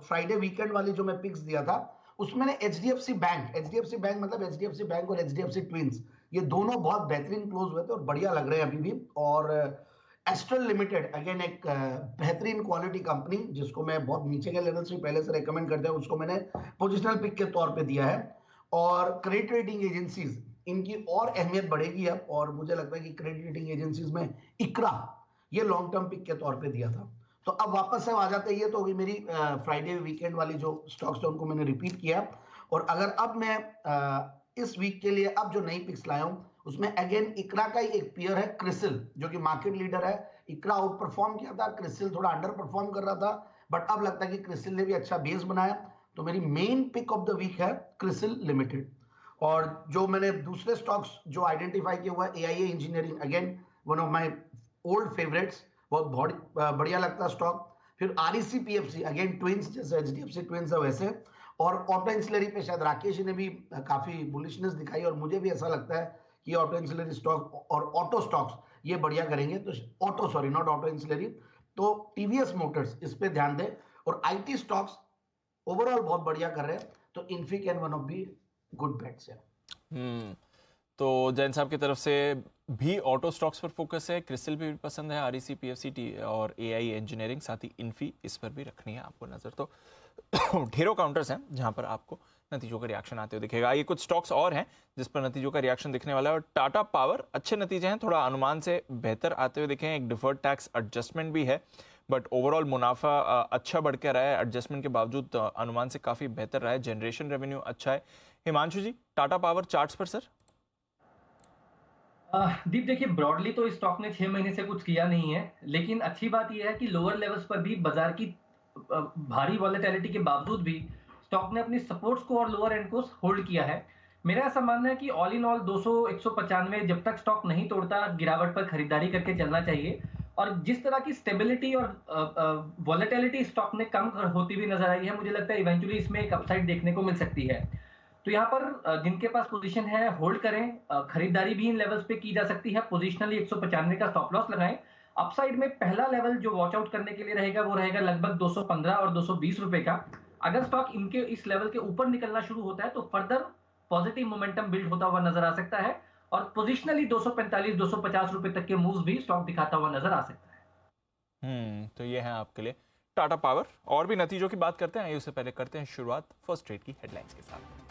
फ्राइडे वीकेंड वाली जो मैं पिक्स दिया था उसमें ने HDFC बैंक मतलब HDFC बैंक और HDFC ट्विंस, ये दोनों बहुत बेहतरीन क्लोज हुए थे और बढ़िया लग रहे हैं अभी भी। और एस्ट्रल लिमिटेड अगेन एक बेहतरीन क्वालिटी कंपनी जिसको मैं बहुत नीचे के लेवल से पहले से रेकमेंड करता हूं, उसको मैंने पोजिशनल पिक के तौर पे दिया है। और क्रेडिट रेटिंग एजेंसीज इनकी और अहमियत बढ़ेगी अब, और मुझे लगता है कि क्रेडिट रेटिंग एजेंसीज में इकरा ये लॉन्ग टर्म पिक के तौर पे दिया था। तो अब वापस से आ जाते हैं, ये तो होगी मेरी फ्राइडे वीकेंड वाली जो स्टॉक्स थे उनको मैंने रिपीट किया। और अगर अब मैं इस वीक के लिए अब जो नई पिक्स लाया हूं उसमें अगेन इकरा का ही एक पियर है क्रिसिल, जो कि मार्केट लीडर है। इकरा आउट परफॉर्म किया था, क्रिसिल थोड़ा अंडर परफॉर्म कर रहा था, बट अब लगता है कि क्रिसिल ने भी अच्छा बेस बनाया। तो मेरी main pick of the week है क्रिसिल लिमिटेड। और जो मैंने दूसरे स्टॉक्स जो आइडेंटिफाई किया हुआ है, AIA engineering again one of my old favourites, बहुत बढ़िया लगता है स्टॉक। फिर REC PFC अगेन ट्विंस, जैसे HDFC ट्विंस है वैसे। और ऑटो इंसुलरी पे शायद राकेश ने भी काफी बुलिशनेस दिखाई, और मुझे भी ऐसा लगता है कि ऑटो इंसुलरी स्टॉक और ऑटो स्टॉक्स ये बढ़िया करेंगे। तो नॉट ऑटो इंसुलरी, तो TVS मोटर्स इस पे ध्यान दें। और IT स्टॉक्स ओवरऑल बहुत बढ़िया कर रहे हैं, तो Infy can one of the good bets है। तो जैन साहब की तरफ से भी ऑटो स्टॉक्स पर फोकस है, क्रिस्टल भी पसंद है, REC PFC और AIA इंजीनियरिंग, साथ ही इन्फी, इस पर भी रखनी है आपको नजर। तो ढेरों काउंटर्स हैं जहां पर आपको नतीजों का रिएक्शन आते हुए दिखेगा। ये कुछ स्टॉक्स और हैं जिस पर नतीजों का रिएक्शन दिखने वाला है। और टाटा पावर अच्छे नतीजे हैं, थोड़ा अनुमान से बेहतर आते हुए दिखे हैं। एक डिफर्ड टैक्स एडजस्टमेंट भी है, बट ओवरऑल मुनाफा अच्छा बढ़ के रहा है, एडजस्टमेंट के बावजूद अनुमान से काफी बेहतर रहा है। जनरेशन रेवेन्यू अच्छा है। हिमांशु जी, टाटा पावर चार्ट्स पर सर। दीप देखिए, ब्रॉडली तो इस स्टॉक ने 6 महीने से कुछ किया नहीं है, लेकिन अच्छी बात यह है कि लोअर लेवल्स पर भी बाजार की भारी वॉलेटिलिटी के बावजूद भी स्टॉक ने अपनी सपोर्ट्स को और लोअर एंड को होल्ड किया है। मेरा ऐसा मानना है कि ऑल इन ऑल 200-195 जब तक स्टॉक नहीं तोड़ता, गिरावट पर खरीदारी करके चलना चाहिए। और जिस तरह की स्टेबिलिटी और वॉलेटिलिटी स्टॉक में कम होती हुई नजर आई है, मुझे लगता है इवेंचुअली इसमें एक अपसाइड देखने को मिल सकती है। तो यहाँ पर जिनके पास पोजीशन है होल्ड करें, खरीदारी भी इन लेवल्स पे की जा सकती है। पोजिशनली 195 का स्टॉप लॉस लगाएं। अपसाइड में पहला लेवल जो वॉच आउट करने के लिए रहेगा वो रहेगा लगभग 215 और 220 रुपए का। अगर स्टॉक इनके इस लेवल के ऊपर निकलना शुरू होता है तो फर्दर पॉजिटिव मोमेंटम बिल्ड होता हुआ नजर आ सकता है, और पोजिशनली 245-250 रुपए तक के मूव्स भी स्टॉक दिखाता हुआ नजर आ सकता है। तो ये है आपके लिए टाटा पावर। और भी नतीजों की बात करते हैं, उससे पहले करते हैं शुरुआत फर्स्ट ट्रेड की हेडलाइंस के साथ।